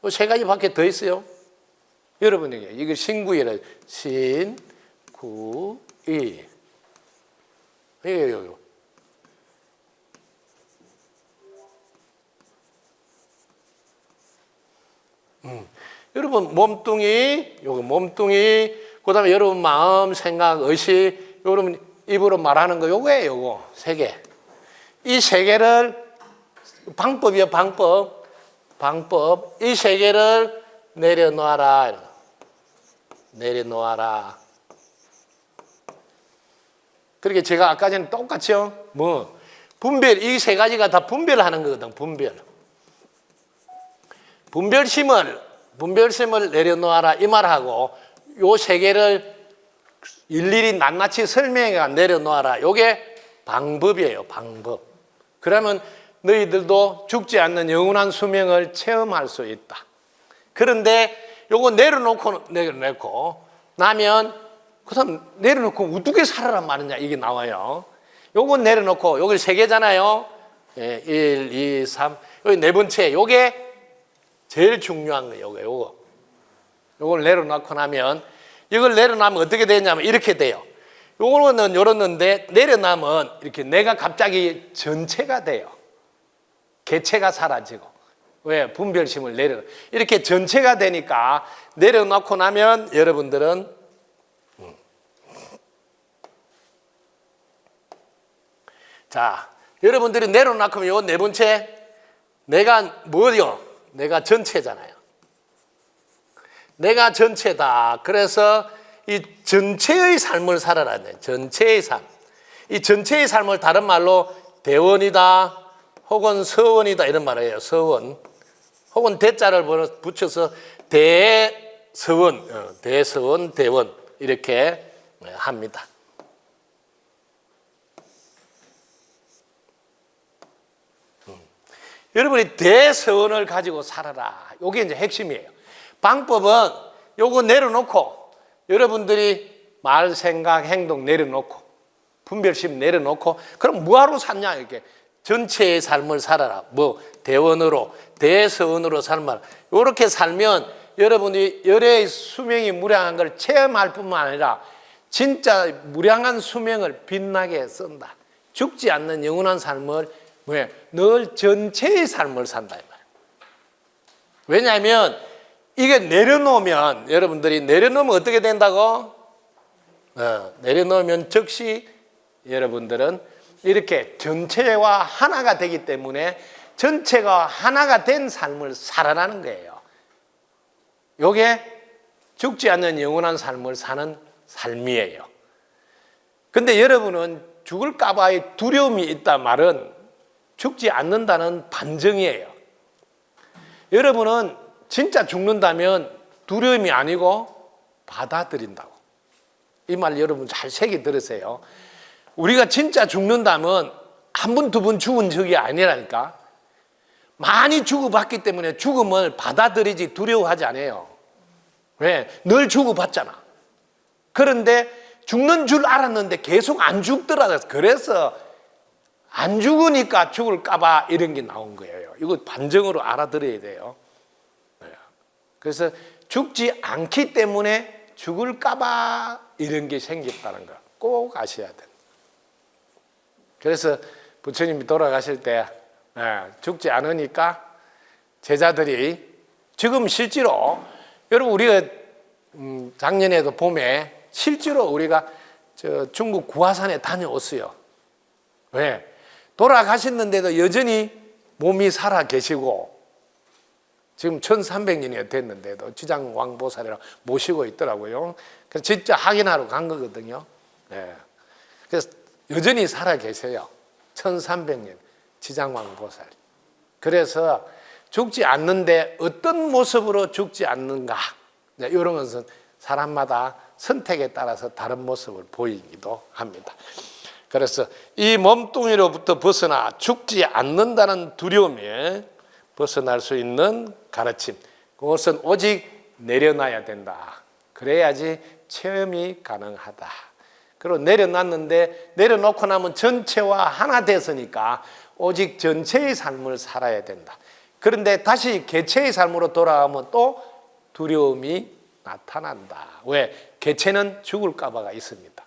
요 세 가지밖에 더 있어요. 여러분에게 이거 신구이래. 신구이 이거 여러분 몸뚱이, 요거 몸뚱이, 그다음에 여러분 마음, 생각, 의식, 여러분 입으로 말하는 거 요거예요. 요거 세 개. 이 세 개를 방법이요, 방법. 이 세 개를 내려놓아라. 내려놓아라. 그렇게 제가 아까 전에 똑같죠? 뭐 분별, 이 세 가지가 다 분별하는 거거든. 분별심을 내려놓아라 이 말하고 요 세 개를 일일이 낱낱이 설명해 내려놓아라. 요게 방법이에요. 방법. 그러면 너희들도 죽지 않는 영원한 수명을 체험할 수 있다. 그런데 요거 내려놓고 나면 그다음 내려놓고 어떻게 살아란 말이냐 이게 나와요. 요거 내려놓고 여기 세 개잖아요. 1, 2, 3 여기 네 번째 요게 제일 중요한 거예요. 요걸 내려놓고 나면 이걸 내려놓으면 어떻게 되냐면 이렇게 돼요. 요거는 열었는데 내려놓으면 이렇게 내가 갑자기 전체가 돼요. 개체가 사라지고. 왜? 분별심을 이렇게 전체가 되니까 내려놓고 나면 여러분들은 자, 여러분들이 내려놓고 요 네 번째 내가 뭐요? 내가 전체잖아요. 내가 전체다. 그래서 이 전체의 삶을 살아라. 전체의 삶. 이 전체의 삶을 다른 말로 대원이다. 혹은 서원이다. 이런 말이에요. 서원. 혹은 대자를 붙여서 대서원, 대서원, 대원. 이렇게 합니다. 여러분이 대서원을 가지고 살아라. 이게 이제 핵심이에요. 방법은 요거 내려놓고 여러분들이 말, 생각, 행동 내려놓고 분별심 내려놓고 그럼 뭐하러 살냐 이렇게 전체의 삶을 살아라. 뭐 대원으로 대서원으로 살면 이렇게 살면 여러분이 열의 수명이 무량한 걸 체험할 뿐만 아니라 진짜 무량한 수명을 빛나게 쓴다. 죽지 않는 영원한 삶을 왜? 늘 전체의 삶을 산다 이 말이에요. 왜냐하면 이게 내려놓으면 여러분들이 내려놓으면 어떻게 된다고? 내려놓으면 즉시 여러분들은 이렇게 전체와 하나가 되기 때문에 전체가 하나가 된 삶을 살아나는 거예요. 이게 죽지 않는 영원한 삶을 사는 삶이에요. 근데 여러분은 죽을까 봐의 두려움이 있다 말은 죽지 않는다는 반증이에요. 여러분은 진짜 죽는다면 두려움이 아니고 받아들인다고. 이 말 여러분 잘 새겨 들으세요. 우리가 진짜 죽는다면 한 번, 두 번 죽은 적이 아니라니까. 많이 주고받기 때문에 죽음을 받아들이지 두려워하지 않아요. 왜? 늘 주고받잖아. 그런데 죽는 줄 알았는데 계속 안 죽더라. 그래서 안 죽으니까 죽을까봐 이런 게 나온 거예요. 이거 반증으로 알아들어야 돼요. 그래서 죽지 않기 때문에 죽을까봐 이런 게 생겼다는 거 꼭 아셔야 된다. 그래서 부처님이 돌아가실 때 죽지 않으니까 제자들이 지금 실제로 여러분 우리가 작년에도 봄에 실제로 우리가 저 중국 구화산에 다녀왔어요. 왜? 돌아가셨는데도 여전히 몸이 살아 계시고 지금 1300년이 됐는데도 지장왕보살이라고 모시고 있더라고요. 그래서 진짜 확인하러 간 거거든요. 그래서 여전히 살아 계세요. 1300년 지장왕보살. 그래서 죽지 않는데 어떤 모습으로 죽지 않는가 이런 것은 사람마다 선택에 따라서 다른 모습을 보이기도 합니다. 그래서 이 몸뚱이로부터 벗어나 죽지 않는다는 두려움에 벗어날 수 있는 가르침, 그것은 오직 내려놔야 된다. 그래야지 체험이 가능하다. 그리고 내려놨는데 내려놓고 나면 전체와 하나 됐으니까 오직 전체의 삶을 살아야 된다. 그런데 다시 개체의 삶으로 돌아가면 또 두려움이 나타난다. 왜? 개체는 죽을까 봐가 있습니다.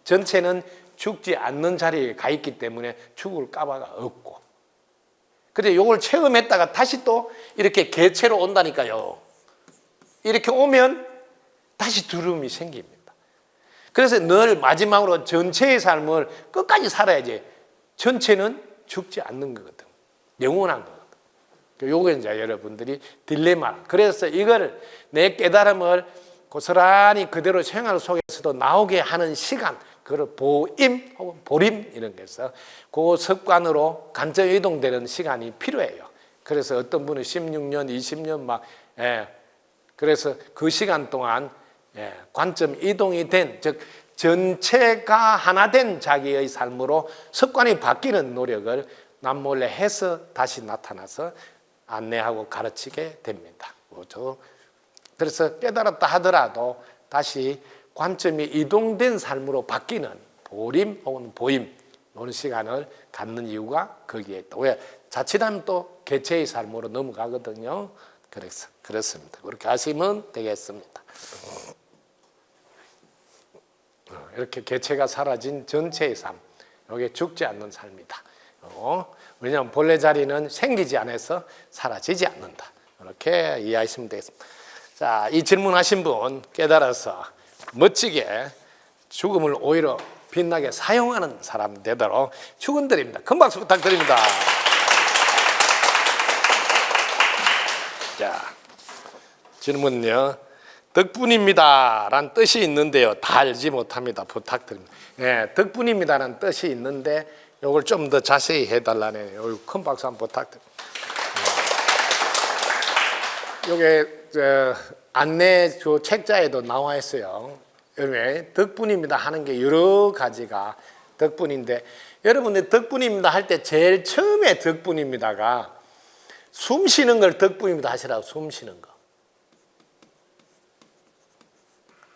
전체는 죽지 않는 자리에 가 있기 때문에 죽을까 봐가 없고. 근데 이걸 체험했다가 다시 또 이렇게 개체로 온다니까요. 이렇게 오면 다시 두려움이 생깁니다. 그래서 늘 마지막으로 전체의 삶을 끝까지 살아야지. 전체는 죽지 않는 거거든. 영원한 거거든. 요게 이제 여러분들이 딜레마. 그래서 이걸 내 깨달음을 고스란히 그대로 생활 속에서도 나오게 하는 시간, 그걸 보임 혹은 보림 이런 거에서 그 습관으로 관점 이동되는 시간이 필요해요. 그래서 어떤 분은 16년, 20년 막 그래서 그 시간 동안 관점 이동이 된, 즉 전체가 하나 된 자기의 삶으로 습관이 바뀌는 노력을 남몰래 해서 다시 나타나서 안내하고 가르치게 됩니다. 그래서 깨달았다 하더라도 다시 관점이 이동된 삶으로 바뀌는 보림 혹은 보임, 이런 시간을 갖는 이유가 거기에 있다. 왜? 자칫하면 또 개체의 삶으로 넘어가거든요. 그래서 그렇습니다. 그렇게 하시면 되겠습니다. 이렇게 개체가 사라진 전체의 삶, 이게 죽지 않는 삶이다. 왜냐하면 본래 자리는 생기지 않아서 사라지지 않는다. 이렇게 이해하시면 되겠습니다. 자, 이 질문하신 분 깨달아서 멋지게 죽음을 오히려 빛나게 사용하는 사람 되도록 축원드립니다. 큰 박수 부탁드립니다. 자, 질문은요. 덕분입니다 라는 뜻이 있는데요. 다 알지 못합니다. 부탁드립니다. 덕분입니다 라는 뜻이 있는데 이걸 좀 더 자세히 해달라네요. 큰 박수 한번 부탁드립니다. 이게 안내 책자에도 나와 있어요. 왜? 덕분입니다 하는 게 여러 가지가 덕분인데, 여러분들 덕분입니다 할 때 제일 처음에 덕분입니다가 숨 쉬는 걸 덕분입니다 하시라고. 숨 쉬는 거.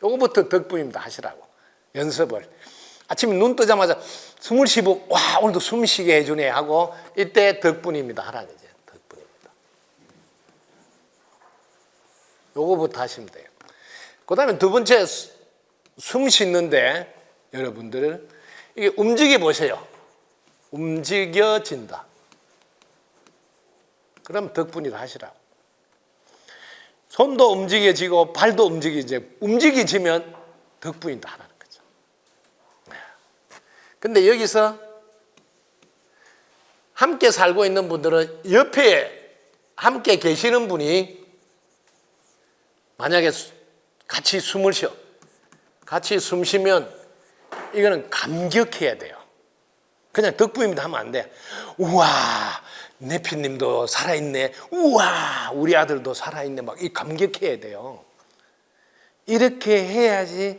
요거부터 덕분입니다 하시라고. 연습을. 아침에 눈 뜨자마자 숨을 쉬고, 와, 오늘도 숨 쉬게 해주네 하고, 이때 덕분입니다 하라는 거죠. 덕분입니다. 요거부터 하시면 돼요. 그 다음에 두 번째, 숨 쉬는데 여러분들 이게 움직여 보세요. 움직여진다. 그럼 덕분이다 하시라고. 손도 움직여지고 발도 움직여지면 덕분이다 하라는 거죠. 근데 여기서 함께 살고 있는 분들은 옆에 함께 계시는 분이 만약에 같이 숨을 쉬어. 같이 숨 쉬면 이거는 감격해야 돼요. 그냥 덕분입니다 하면 안 돼. 우와, 내피님도 살아있네. 우와, 우리 아들도 살아있네. 막 이 감격해야 돼요. 이렇게 해야지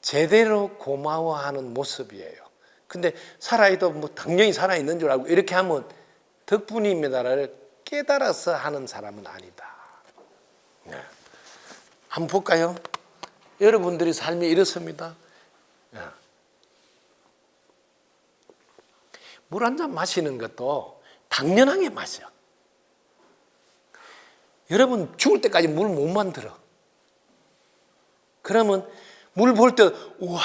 제대로 고마워하는 모습이에요. 근데 살아있도 뭐 당연히 살아있는 줄 알고 이렇게 하면 덕분입니다를 깨달아서 하는 사람은 아니다. 네. 한번 볼까요? 여러분들이 삶이 이렇습니다. 물 한 잔 마시는 것도 당연하게 마셔. 여러분 죽을 때까지 물 못 만들어. 그러면 물 볼 때 우와,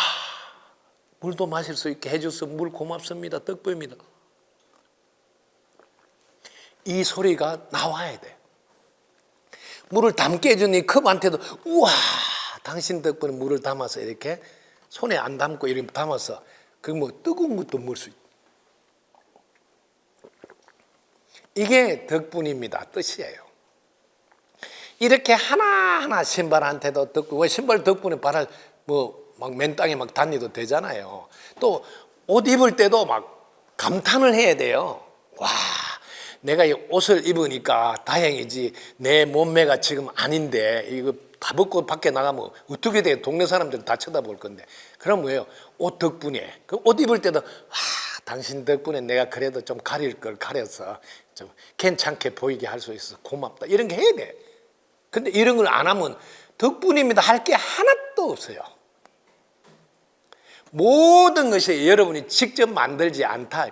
물도 마실 수 있게 해줘서 물 고맙습니다. 덕분입니다. 이 소리가 나와야 돼. 물을 담게 해준 이 컵한테도 우와, 당신 덕분에 물을 담아서 이렇게 손에 안 담고 이렇게 담아서 그 뭐 뜨거운 것도 먹을 수 있다. 이게 덕분입니다 뜻이에요. 이렇게 하나하나 신발한테도 덕분, 왜 신발 덕분에 발을 뭐 막 맨 땅에 막 다니도 되잖아요. 또 옷 입을 때도 막 감탄을 해야 돼요. 와, 내가 이 옷을 입으니까 다행이지 내 몸매가 지금 아닌데 이거 다 벗고 밖에 나가면 어떻게 돼? 동네 사람들 다 쳐다볼 건데. 그럼 뭐예요? 옷 덕분에. 그 옷 입을 때도 당신 덕분에 내가 그래도 좀 가릴 걸 가려서 좀 괜찮게 보이게 할 수 있어서 고맙다. 이런 게 해야 돼. 근데 이런 걸 안 하면 덕분입니다 할 게 하나도 없어요. 모든 것이 여러분이 직접 만들지 않다.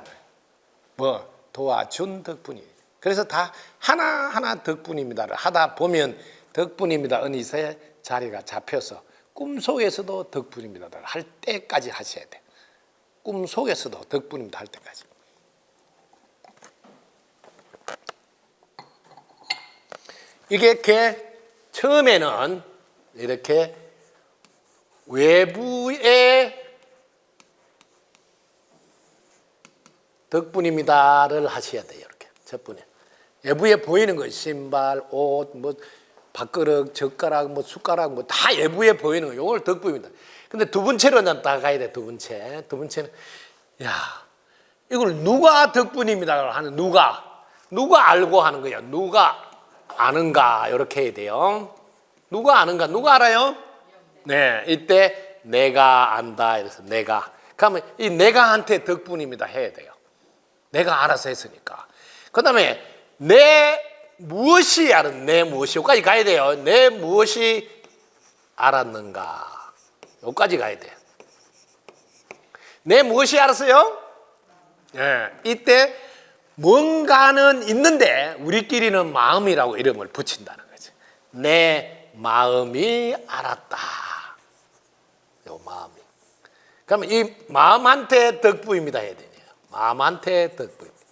뭐 도와준 덕분이. 그래서 다 하나하나 덕분입니다를 하다 보면 덕분입니다 어느새 자리가 잡혀서 꿈속에서도 덕분입니다를 할 때까지 하셔야 돼. 꿈속에서도 덕분입니다 할 때까지. 이게 처음에는 이렇게 외부의 덕분입니다를 하셔야 돼요. 이렇게 첫 번째 외부에 보이는 거 신발, 옷, 뭐 밥그릇, 젓가락, 뭐 숟가락 뭐 다 외부에 보이는 거 이걸 덕분입니다. 근데 두 번째로는 나가야 돼. 두 번째는 이걸 누가 덕분입니다를 하는 누가 알고 하는 거야. 누가 아는가 이렇게 해야 돼요. 누가 아는가? 누가 알아요? 네, 이때 내가 안다. 이래서 내가. 그러면 이 내가한테 덕분입니다 해야 돼요. 내가 알아서 했으니까. 그 다음에 내 무엇이 알은 내 무엇이 여기까지 가야 돼요. 내 무엇이 알았는가 여기까지 가야 돼요. 내 무엇이 알았어요? 네, 이때 뭔가는 있는데 우리끼리는 마음이라고 이름을 붙인다는 거죠. 내 마음이 알았다. 요 마음이. 그러면 이 마음한테 덕분입니다 해야 되네요. 마음한테 덕분입니다.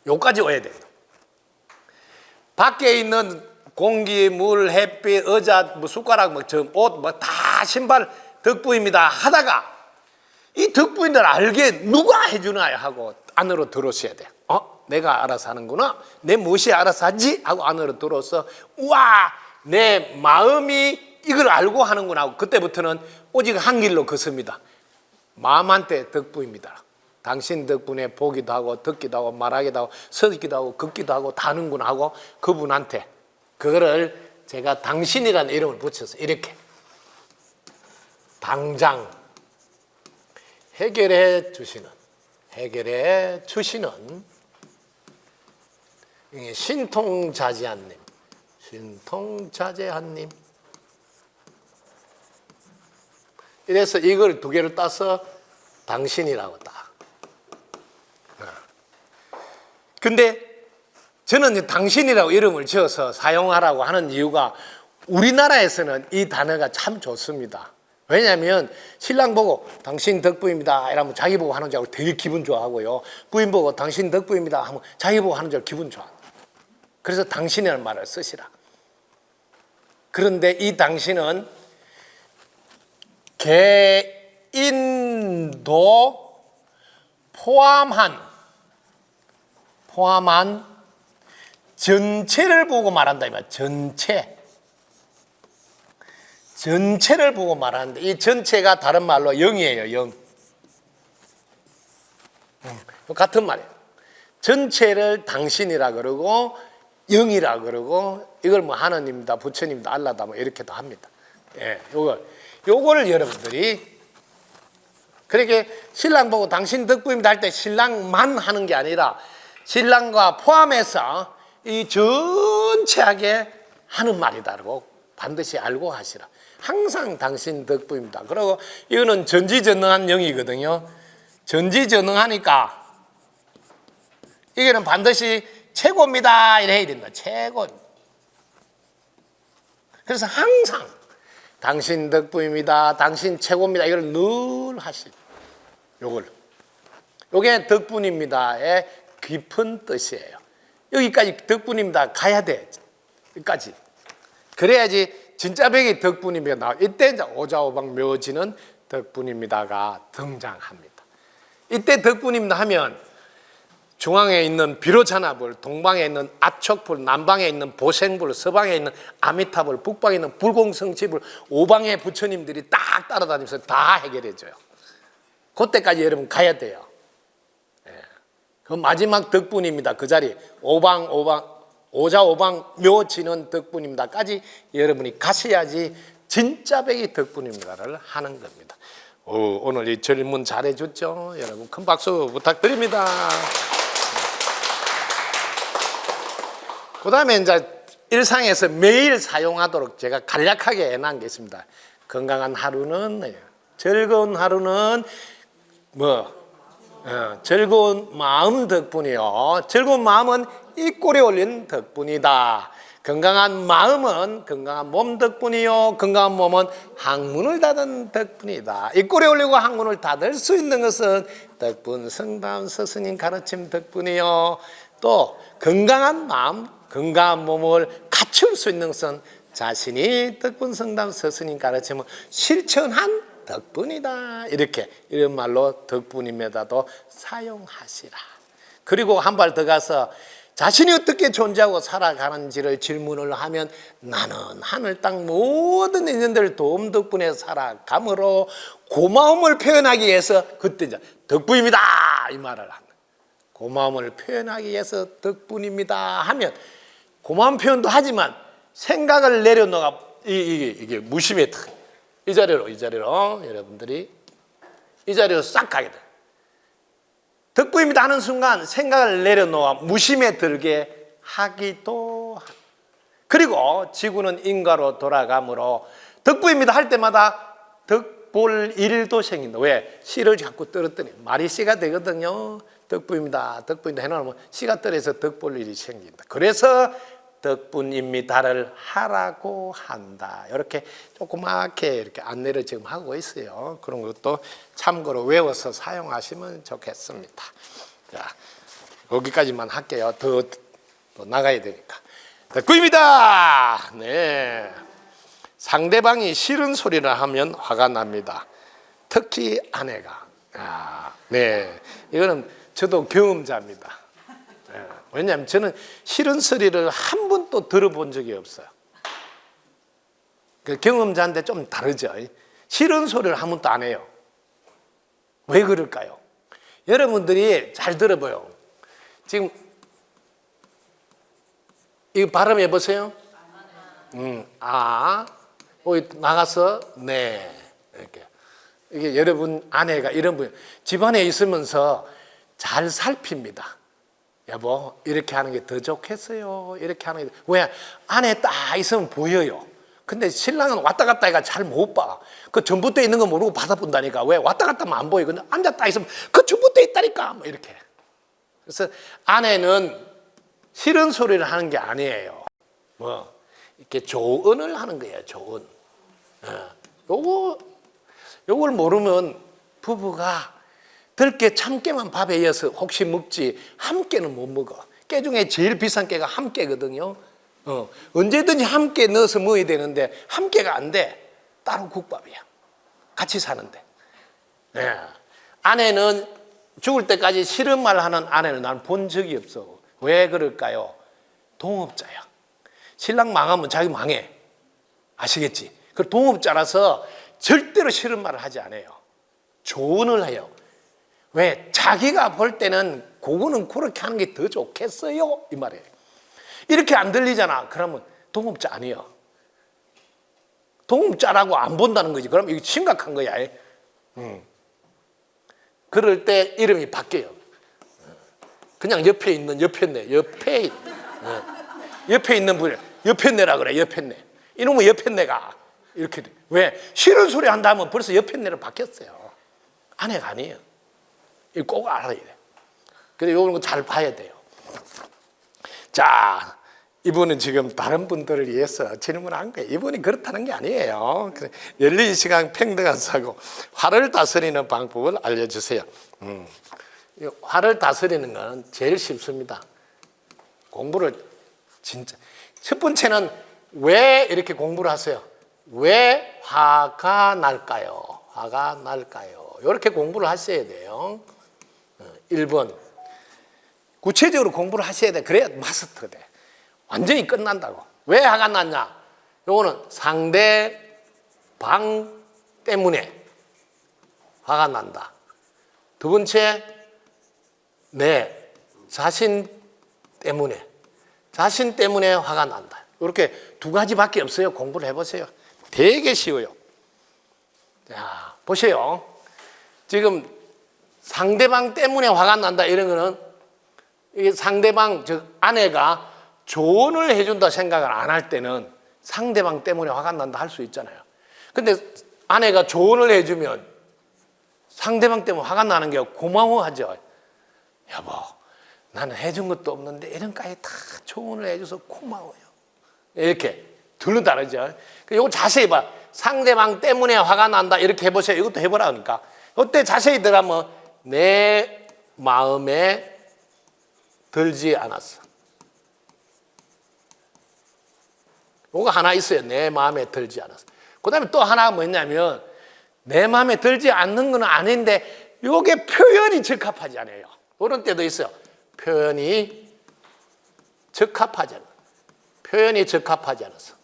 요까지 와야 돼요. 밖에 있는 공기, 물, 햇빛, 의자, 뭐 숟가락, 뭐 옷, 뭐 다 신발 덕분입니다 하다가 이 덕분을 알게 누가 해주나 하고 안으로 들어오셔야 돼요. 내가 알아서 하는구나. 내 무엇이 알아서 하지? 하고 안으로 들어서 우와 내 마음이 이걸 알고 하는구나 하고 그때부터는 오직 한 길로 걷습니다. 마음한테 덕분입니다. 당신 덕분에 보기도 하고 듣기도 하고 말하기도 하고 서기도 하고 걷기도 하고 다는구나 하고 그분한테 그거를 제가 당신이라는 이름을 붙여서 이렇게 당장 해결해 주시는 신통자제한님 이래서 이걸 두 개를 따서 당신이라고 딱. 근데 저는 이제 당신이라고 이름을 지어서 사용하라고 하는 이유가 우리나라에서는 이 단어가 참 좋습니다. 왜냐하면 신랑 보고 당신 덕분입니다 이러면 자기 보고 하는 줄 알고 되게 기분 좋아하고요. 부인 보고 당신 덕분입니다 하면 자기 보고 하는 줄 알고 기분 좋아. 그래서 당신이라는 말을 쓰시라. 그런데 이 당신은 개인도 포함한 전체를 보고 말한다. 이 말. 전체를 보고 말하는데 이 전체가 다른 말로 영이에요. 영. 같은 말이에요. 전체를 당신이라 그러고 영이라 그러고 이걸 뭐 하나님이다, 부처님이다, 알라다 뭐 이렇게도 합니다. 예, 요거를 여러분들이 그렇게 신랑 보고 당신 덕분입니다 할 때 신랑만 하는 게 아니라 신랑과 포함해서 이 전체하게 하는 말이다라고 반드시 알고 하시라. 항상 당신 덕분입니다. 그리고 이거는 전지전능한 영이거든요. 전지전능하니까 이거는 반드시 최고입니다 이래 해야 된다. 최고. 그래서 항상 당신 덕분입니다. 당신 최고입니다. 이걸 늘 하시죠. 요게 덕분입니다의 깊은 뜻이에요. 여기까지 덕분입니다 가야 돼. 여기까지. 그래야지 진짜 백이 덕분입니다 나와. 이때 이제 오자오방 묘지는 덕분입니다가 등장합니다. 이때 덕분입니다 하면 중앙에 있는 비로자나불, 동방에 있는 아촉불, 남방에 있는 보생불, 서방에 있는 아미타불, 북방에 있는 불공성치불, 오방의 부처님들이 딱 따라다니면서 다 해결해 줘요. 그때까지 여러분 가야 돼요. 예. 그 마지막 덕분입니다. 그 자리 오자오방 묘치는 덕분입니다까지 여러분이 가셔야지 진짜 백이 덕분입니다를 하는 겁니다. 오늘 이 질문 잘해줬죠? 여러분 큰 박수 부탁드립니다. 그 다음에 이제 일상에서 매일 사용하도록 제가 간략하게 해놓은 게 있습니다. 건강한 하루는, 즐거운 하루는 즐거운 마음 덕분이요. 즐거운 마음은 이 꼴에 올린 덕분이다. 건강한 마음은 건강한 몸 덕분이요. 건강한 몸은 학문을 닫은 덕분이다. 이 꼴에 올리고 학문을 닫을 수 있는 것은 덕분 성담 스승님 가르침 덕분이요. 또 건강한 마음, 건강한 몸을 갖출 수 있는 것은 자신이 덕분 성담 스승님 가르침을 실천한 덕분이다. 이런 말로 덕분입니다도 사용하시라. 그리고 한 발 더 가서 자신이 어떻게 존재하고 살아가는지를 질문을 하면 나는 하늘 땅 모든 인연들 도움 덕분에 살아가므로 고마움을 표현하기 위해서 그때 이제 덕분입니다 이 말을 합니다. 고마움을 표현하기 위해서 덕분입니다 하면 고마운 표현도 하지만 생각을 내려놓아 이게 무심해 이 자리로 여러분들이 이 자리로 싹 가게 돼. 덕분입니다 하는 순간 생각을 내려놓아 무심에 들게 하기도 합니다. 그리고 지구는 인과로 돌아가므로 덕분입니다 할 때마다 덕볼 일도 생긴다. 왜? 씨를 자꾸 떨었더니 말이 씨가 되거든요. 덕분입니다 해놓으면 씨가 떨어서 덕볼 일이 생긴다. 그래서 덕분입니다를 하라고 한다. 이렇게 조그맣게 이렇게 안내를 지금 하고 있어요. 그런 것도 참고로 외워서 사용하시면 좋겠습니다. 자, 여기까지만 할게요. 더 나가야 되니까. 덕분입니다. 네. 상대방이 싫은 소리를 하면 화가 납니다. 특히 아내가. 네. 이거는 저도 경험자입니다. 왜냐하면 저는 싫은 소리를 한 번도 들어본 적이 없어요. 그 경험자인데 좀 다르죠. 싫은 소리를 한 번도 안 해요. 왜 그럴까요? 여러분들이 잘 들어봐요. 지금 이거 발음해 보세요. 거기 나가서 네 이렇게 이게 여러분 아내가 이런 분 집안에 있으면서 잘 살핍니다. 여보 이렇게 하는 게 더 좋겠어요. 이렇게 하는 게 왜 안에 딱 있으면 보여요. 근데 신랑은 왔다 갔다 해가 잘 못 봐. 그 전봇대 있는 거 모르고 받아본다니까. 왜 왔다 갔다 하면 안 보여. 근데 앉았다 있으면 그 전봇대 있다니까. 뭐 이렇게. 그래서 아내는 싫은 소리를 하는 게 아니에요. 이렇게 조언을 하는 거예요. 조언. 요걸 모르면 부부가 들깨 참깨만 밥에 이어서 혹시 먹지 함께는 못 먹어. 깨 중에 제일 비싼 깨가 함께거든요. 언제든지 함께 넣어서 먹어야 되는데 함께가 안 돼. 따로 국밥이야. 같이 사는데. 네. 아내는 죽을 때까지 싫은 말 하는 아내를 난 본 적이 없어. 왜 그럴까요? 동업자야. 신랑 망하면 자기 망해. 아시겠지? 그 동업자라서 절대로 싫은 말을 하지 않아요. 조언을 해요. 왜? 자기가 볼 때는 그거는 그렇게 하는 게 더 좋겠어요 이 말이에요. 이렇게 안 들리잖아. 그러면 동업자 아니에요. 동업자라고 안 본다는 거지. 그럼 이거 심각한 거야. 그럴 때 이름이 바뀌어요. 그냥 옆에 있는 옆에내 옆에 있는 분이 옆에내라 그래. 옆에내 이놈의 옆에내가 이렇게 돼. 왜? 싫은 소리 한다면 벌써 옆에내로 바뀌었어요. 아내가 아니에요. 이거 꼭 알아야 돼. 그래서 이런 거 잘 봐야 돼요. 자, 이분은 지금 다른 분들을 위해서 질문한 거예요. 이분이 그렇다는 게 아니에요. 열린 시간 평등한 사고, 화를 다스리는 방법을 알려주세요. 화를 다스리는 건 제일 쉽습니다. 공부를 진짜 첫 번째는 왜 이렇게 공부를 하세요? 왜 화가 날까요? 화가 날까요? 이렇게 공부를 하셔야 돼요. 1번 구체적으로 공부를 하셔야 돼. 그래야 마스터가 돼. 완전히 끝난다고. 왜 화가 났냐? 요거는 상대방 때문에 화가 난다. 두 번째, 내 자신 때문에 화가 난다. 이렇게 두 가지밖에 없어요. 공부를 해보세요. 되게 쉬워요. 자, 보세요. 지금 상대방 때문에 화가 난다 이런 거는 이게 상대방, 즉 아내가 조언을 해준다 생각을 안 할 때는 상대방 때문에 화가 난다 할 수 있잖아요. 근데 아내가 조언을 해주면 상대방 때문에 화가 나는 게 고마워하죠. 여보, 나는 해준 것도 없는데 이런까지 다 조언을 해줘서 고마워요. 이렇게 둘은 다르죠. 이거 자세히 봐. 상대방 때문에 화가 난다 이렇게 해보세요. 이것도 해보라 그러니까. 이때 자세히 들어가면 내 마음에 들지 않았어. 이거 하나 있어요. 내 마음에 들지 않았어. 그 다음에 또 하나가 뭐냐면 내 마음에 들지 않는 건 아닌데 이게 표현이 적합하지 않아요. 그런 때도 있어요. 표현이 적합하지 않아. 표현이 적합하지 않았어.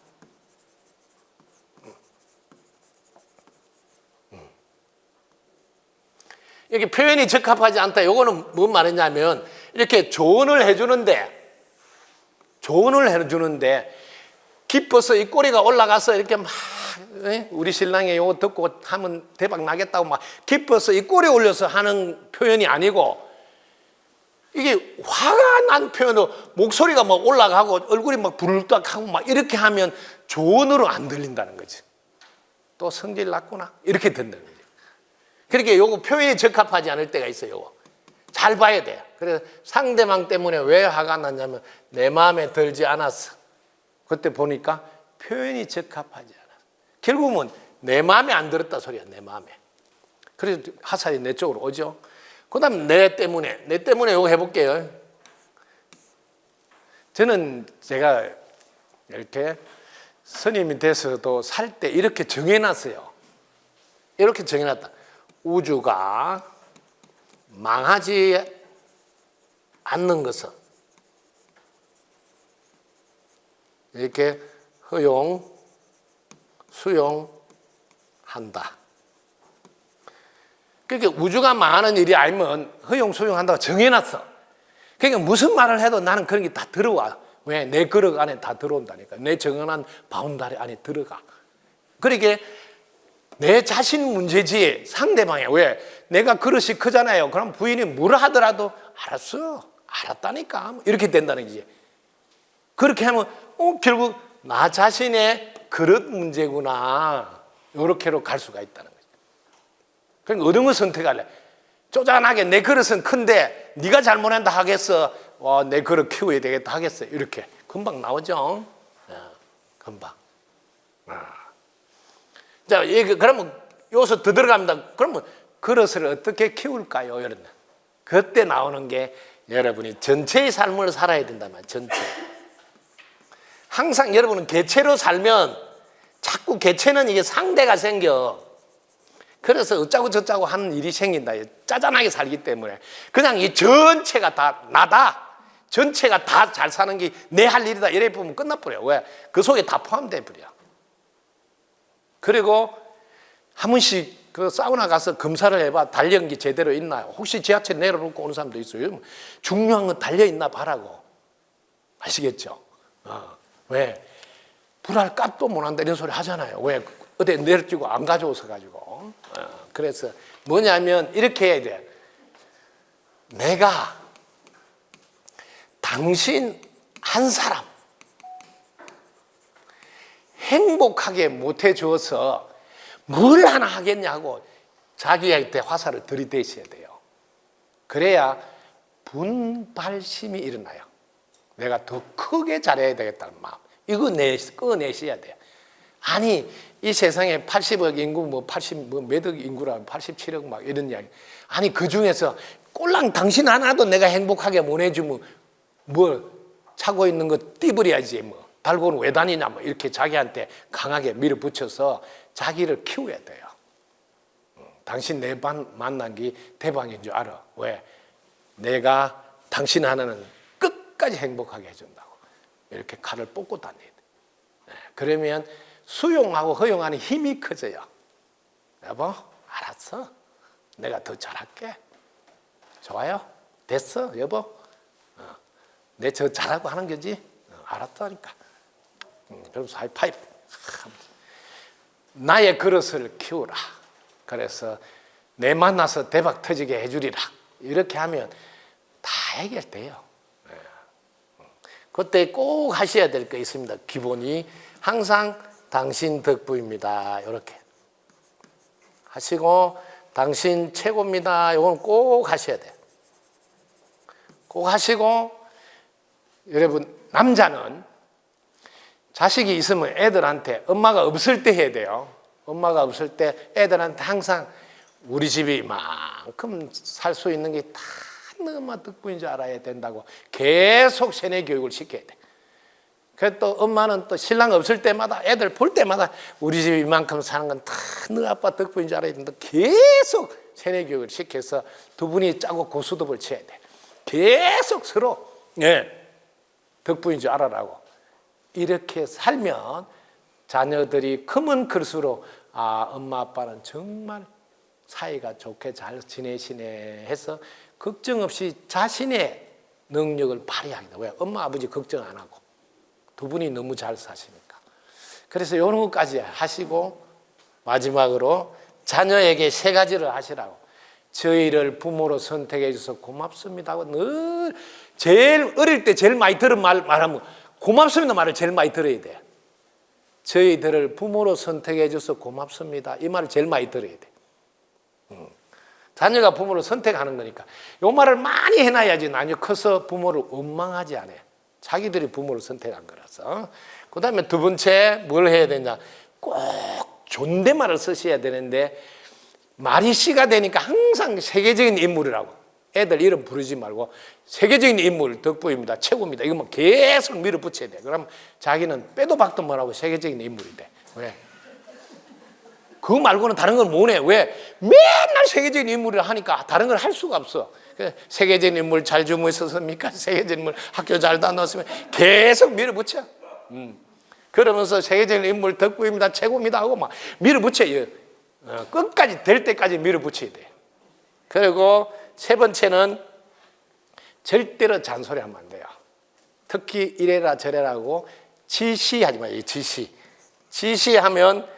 이렇게 표현이 적합하지 않다. 이거는 뭔 말이냐면 이렇게 조언을 해주는데 기뻐서 이 꼬리가 올라가서 이렇게 막 우리 신랑이 이거 듣고 하면 대박 나겠다고 막 기뻐서 이 꼬리 올려서 하는 표현이 아니고 이게 화가 난 표현으로 목소리가 막 올라가고 얼굴이 막 부르륵하고 막 이렇게 하면 조언으로 안 들린다는 거지. 또 성질 났구나 이렇게 된다는 거지. 그러니까 요거 표현이 적합하지 않을 때가 있어요. 요거. 잘 봐야 돼요. 그래서 상대방 때문에 왜 화가 났냐면 내 마음에 들지 않았어. 그때 보니까 표현이 적합하지 않았어. 결국은 내 마음에 안 들었다 소리야. 내 마음에. 그래서 화살이 내 쪽으로 오죠. 그 다음에 내 때문에 요거 해볼게요. 저는 제가 이렇게 스님이 돼서도 살 때 이렇게 정해놨어요. 이렇게 정해놨다. 우주가 망하지 않는 것은 이렇게 허용, 수용한다. 그러니까 우주가 망하는 일이 아니면 허용, 수용한다고 정해놨어. 그러니까 무슨 말을 해도 나는 그런 게 다 들어와. 왜? 내 그릇 안에 다 들어온다니까. 내 정연한 바운다리 안에 들어가. 그러니까 내 자신 문제지 상대방이 왜? 내가 그릇이 크잖아요. 그럼 부인이 뭐라 하더라도 알았어. 알았다니까. 이렇게 된다는 거지. 그렇게 하면 결국 나 자신의 그릇 문제구나. 이렇게로 갈 수가 있다는 거지. 그러니까 어떤 걸 선택할래? 쪼잔하게 내 그릇은 큰데 네가 잘못한다 하겠어. 내 그릇 키워야 되겠다 하겠어. 이렇게 금방 나오죠. 금방. 자, 그러면 여기서 더 들어갑니다. 그러면 그릇을 어떻게 키울까요? 이런. 그때 나오는 게 여러분이 전체의 삶을 살아야 된단 말이에요. 전체. 항상 여러분은 개체로 살면 자꾸 개체는 이게 상대가 생겨. 그래서 어쩌고 저쩌고 하는 일이 생긴다. 짜잔하게 살기 때문에. 그냥 이 전체가 다 나다. 전체가 다 잘 사는 게 내 할 일이다. 이래 보면 끝나버려. 왜? 그 속에 다 포함돼 버려. 그리고 한 번씩 그 사우나 가서 검사를 해봐. 달력이 제대로 있나. 혹시 지하철 내려놓고 오는 사람도 있어요. 중요한 건 달려있나 봐라고. 아시겠죠? 왜? 불알 값도 못한다 이런 소리 하잖아요. 왜? 어디 내려주고 안 가져와서 가지고. 그래서 뭐냐면 이렇게 해야 돼. 내가 당신 한 사람 행복하게 못해줘서 뭘 하나 하겠냐고 자기한테 화살을 들이대셔야 돼요. 그래야 분발심이 일어나요. 내가 더 크게 잘해야 되겠다는 마음. 이거 꺼내셔야 돼요. 아니, 이 세상에 80억 인구, 몇억 인구라 87억 막 이런 이야기. 아니, 그 중에서 꼴랑 당신 하나도 내가 행복하게 못 해주면 뭐 차고 있는 거 띠부려야지 뭐. 달고는 왜 다니냐 뭐 이렇게 자기한테 강하게 밀어붙여서 자기를 키워야 돼요. 당신 내 만난 게 대박인 줄 알아. 왜? 내가 당신 하나는 끝까지 행복하게 해준다고. 이렇게 칼을 뽑고 다녀야 돼. 그러면 수용하고 허용하는 힘이 커져요. 여보, 알았어. 내가 더 잘할게. 좋아요? 됐어, 여보? 내 저 잘하고 하는 거지? 알았다니까. 그러면서 하이파이브. 나의 그릇을 키우라. 그래서 내 만나서 대박 터지게 해주리라. 이렇게 하면 다 해결돼요. 그때 꼭 하셔야 될 거 있습니다. 기본이 항상 당신 덕분입니다. 이렇게 하시고 당신 최고입니다. 이건 꼭 하셔야 돼요. 꼭 하시고 여러분 남자는 자식이 있으면 애들한테 엄마가 없을 때 해야 돼요. 엄마가 없을 때 애들한테 항상 우리 집이 이만큼 살 수 있는 게 다 너 엄마 덕분인 줄 알아야 된다고 계속 세뇌 교육을 시켜야 돼. 그래서 또 엄마는 또 신랑 없을 때마다 애들 볼 때마다 우리 집이 이만큼 사는 건 다 너 아빠 덕분인 줄 알아야 된다. 계속 세뇌 교육을 시켜서 두 분이 짜고 고스톱을 쳐야 돼. 계속 서로 덕분인 줄 알아라고. 이렇게 살면 자녀들이 크면 클수록 엄마 아빠는 정말 사이가 좋게 잘 지내시네 해서 걱정 없이 자신의 능력을 발휘하게 돼. 왜? 엄마 아버지 걱정 안 하고 두 분이 너무 잘 사시니까. 그래서 이런 것까지 하시고 마지막으로 자녀에게 3가지를 하시라고. 저희를 부모로 선택해 주셔서 고맙습니다 하고 늘 제일 어릴 때 제일 많이 들은 말하면 고맙습니다 말을 제일 많이 들어야 돼. 저희들을 부모로 선택해 줘서 고맙습니다. 이 말을 제일 많이 들어야 돼. 자녀가 부모를 선택하는 거니까 이 말을 많이 해놔야지 나중에 커서 부모를 원망하지 않아요. 자기들이 부모를 선택한 거라서. 그 다음에 두 번째 뭘 해야 되냐. 꼭 존댓말을 쓰셔야 되는데 말이 씨가 되니까 항상 세계적인 인물이라고. 애들 이름 부르지 말고 세계적인 인물 덕분입니다. 최고입니다. 이거만 계속 밀어붙여야 돼. 그럼 자기는 빼도 박도 못하고 세계적인 인물이 돼. 왜? 그거 말고는 다른 걸 못 해. 왜? 맨날 세계적인 인물을 하니까 다른 걸 할 수가 없어. 세계적인 인물 잘 주무셨습니까? 세계적인 인물 학교 잘 다녔으면 계속 밀어붙여. 그러면서 세계적인 인물 덕분입니다. 최고입니다 하고 막 밀어붙여요. 끝까지 될 때까지 밀어붙여야 돼. 그리고 3번째는 절대로 잔소리하면 안 돼요. 특히 이래라 저래라고 지시하지 마요. 지시하면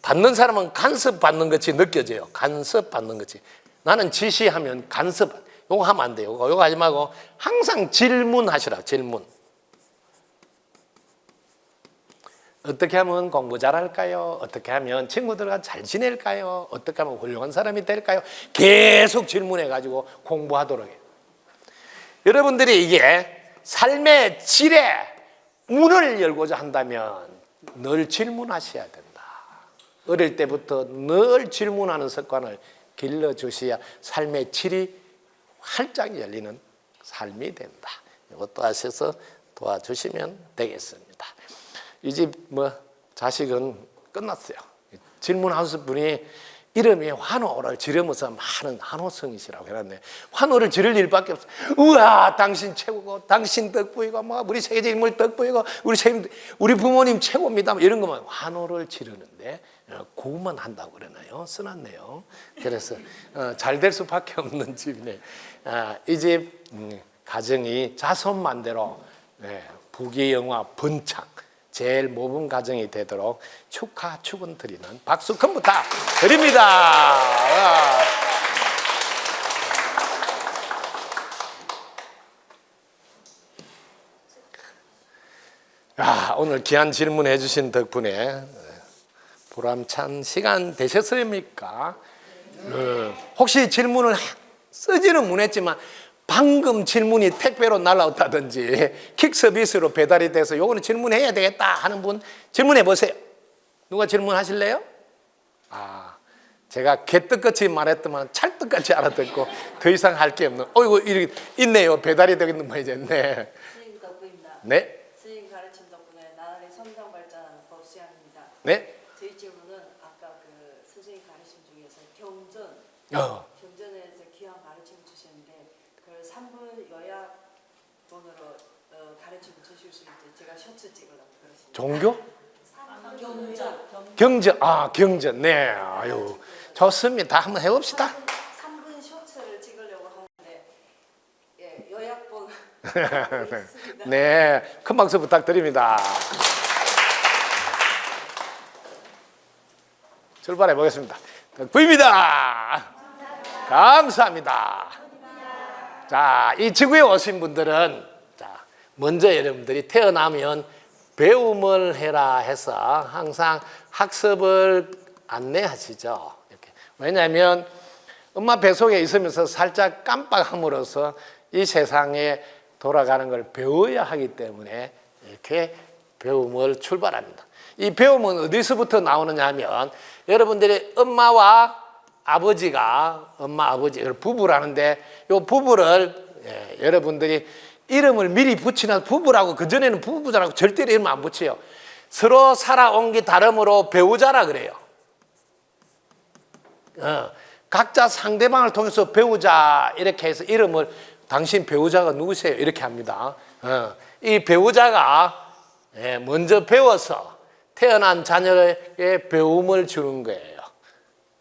받는 사람은 간섭받는 것이 느껴져요. 간섭받는 것이. 나는 지시하면 간섭. 요거 하면 안 돼요. 요거 하지 말고 항상 질문하시라. 질문. 어떻게 하면 공부 잘할까요? 어떻게 하면 친구들과 잘 지낼까요? 어떻게 하면 훌륭한 사람이 될까요? 계속 질문해가지고 공부하도록 해요. 여러분들이 이게 삶의 질에 문을 열고자 한다면 늘 질문하셔야 된다. 어릴 때부터 늘 질문하는 습관을 길러주셔야 삶의 질이 활짝 열리는 삶이 된다. 이것도 하셔서 도와주시면 되겠습니다. 이 집 자식은 끝났어요. 질문하신 분이 이름이 환호를 지르면서 많은 환호성이시라고 해놨네. 환호를 지를 일밖에 없어. 우와, 당신 최고고, 당신 덕분이고, 우리 세계적인 인물 덕분이고, 우리 부모님 최고입니다. 이런 것만 환호를 지르는데 그것만 한다고 그러나요? 써놨네요. 그래서 잘 될 수밖에 없는 집이네. 이 집 가정이 자손만대로 부귀영화 번창. 제일 모범 가정이 되도록 축은 드리는 박수 큰 부탁 드립니다. 오늘 귀한 질문해 주신 덕분에 보람찬 시간 되셨습니까? 혹시 질문을 쓰지는 못했지만 방금 질문이 택배로 날라왔다든지 킥 서비스로 배달이 돼서 요거는 질문해야 되겠다 하는 분 질문해 보세요. 누가 질문하실래요? 제가 개떡같이 말했더만 찰떡같이 알아듣고 더 이상 할 게 없는. 어이구 이렇게 있네요. 배달이 되겠는 거 이제. 네. 스님 덕분입니다. 네. 스님 가르침 덕분에 나날이 성장 발전하는 법수양입니다. 네. 저희 질문은 아까 그 선생님 가르침 중에서 경전에서 귀한 가르침을 주셨는데 그 3분 요약본으로 가르침을 주실 수 있는지 제가 셔츠 찍으려고 그러십니다. 종교? 경전. 경전. 네. 아유, 좋습니다. 한번 해봅시다. 3분 셔츠를 찍으려고 하는데 요약본 네, 큰 박수 부탁드립니다. 출발해 보겠습니다. 덕부입니다. 감사합니다. 자, 이 지구에 오신 분들은 자, 먼저 여러분들이 태어나면 배움을 해라 해서 항상 학습을 안내하시죠. 이렇게. 왜냐하면 엄마 뱃속에 있으면서 살짝 깜빡함으로써 이 세상에 돌아가는 걸 배워야 하기 때문에 이렇게 배움을 출발합니다. 이 배움은 어디서부터 나오느냐 하면 여러분들이 엄마와 아버지가 엄마 아버지 부부라는데 이 부부를 여러분들이 이름을 미리 붙이나 부부라고 그전에는 부부자라고 절대로 이름 안 붙여요. 서로 살아온 게 다름으로 배우자라 그래요. 각자 상대방을 통해서 배우자 이렇게 해서 이름을 당신 배우자가 누구세요? 이렇게 합니다. 이 배우자가 먼저 배워서 태어난 자녀에게 배움을 주는 거예요.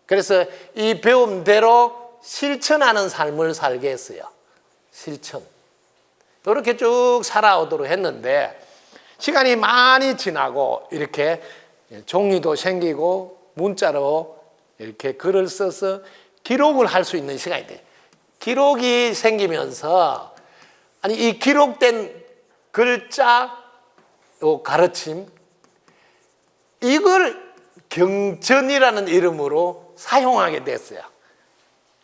그래서 이 배움대로 실천하는 삶을 살게 했어요. 실천. 이렇게 쭉 살아오도록 했는데 시간이 많이 지나고 이렇게 종이도 생기고 문자로 이렇게 글을 써서 기록을 할 수 있는 시간이 돼요. 기록이 생기면서 아니 이 기록된 글자 요 가르침 이걸 경전이라는 이름으로 사용하게 됐어요.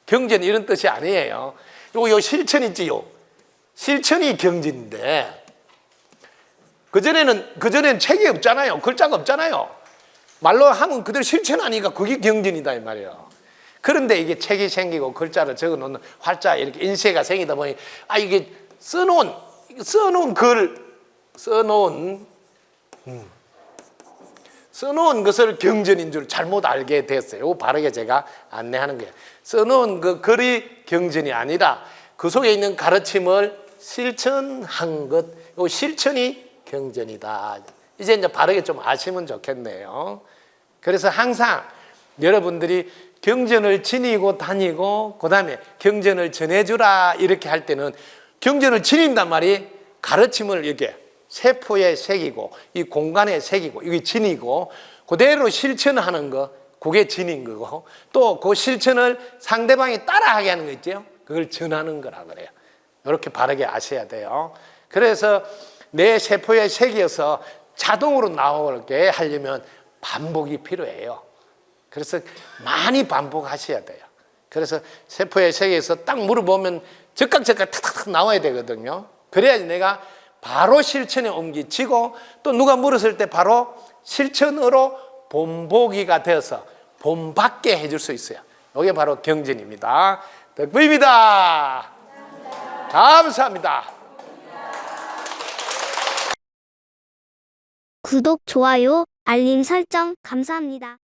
경전 이런 뜻이 아니에요. 요 실천 있지요. 실천이 경전인데 그전에는 책이 없잖아요. 글자가 없잖아요. 말로 하면 그대로 실천하니까 그게 경전이다 이 말이에요. 그런데 이게 책이 생기고 글자를 적어놓는 활자 이렇게 인쇄가 생기다 보니 이게 써놓은 것을 경전인 줄 잘못 알게 됐어요. 이거 바르게 제가 안내하는 거예요. 써놓은 그 글이 경전이 아니라 그 속에 있는 가르침을 실천한 것, 이 실천이 경전이다. 이제 바르게 좀 아시면 좋겠네요. 그래서 항상 여러분들이 경전을 지니고 다니고 그 다음에 경전을 전해주라 이렇게 할 때는 경전을 지닌단 말이 가르침을 이렇게 세포에 새기고 이 공간에 새기고 이게 지니고 그대로 실천하는 거 그게 지닌 거고 또 그 실천을 상대방이 따라하게 하는 거 있죠. 그걸 전하는 거라 그래요. 이렇게 바르게 아셔야 돼요. 그래서 내 세포에 새겨서 자동으로 나오게 하려면 반복이 필요해요. 그래서 많이 반복하셔야 돼요. 그래서 세포에 새겨서 딱 물어보면 즉각 탁탁 나와야 되거든요. 그래야지 내가 바로 실천에 옮기치고 또 누가 물었을 때 바로 실천으로 본보기가 되어서 본받게 해줄 수 있어요. 이게 바로 경전입니다. 덕부입니다. 감사합니다. 구독, 좋아요, 알림 설정 감사합니다.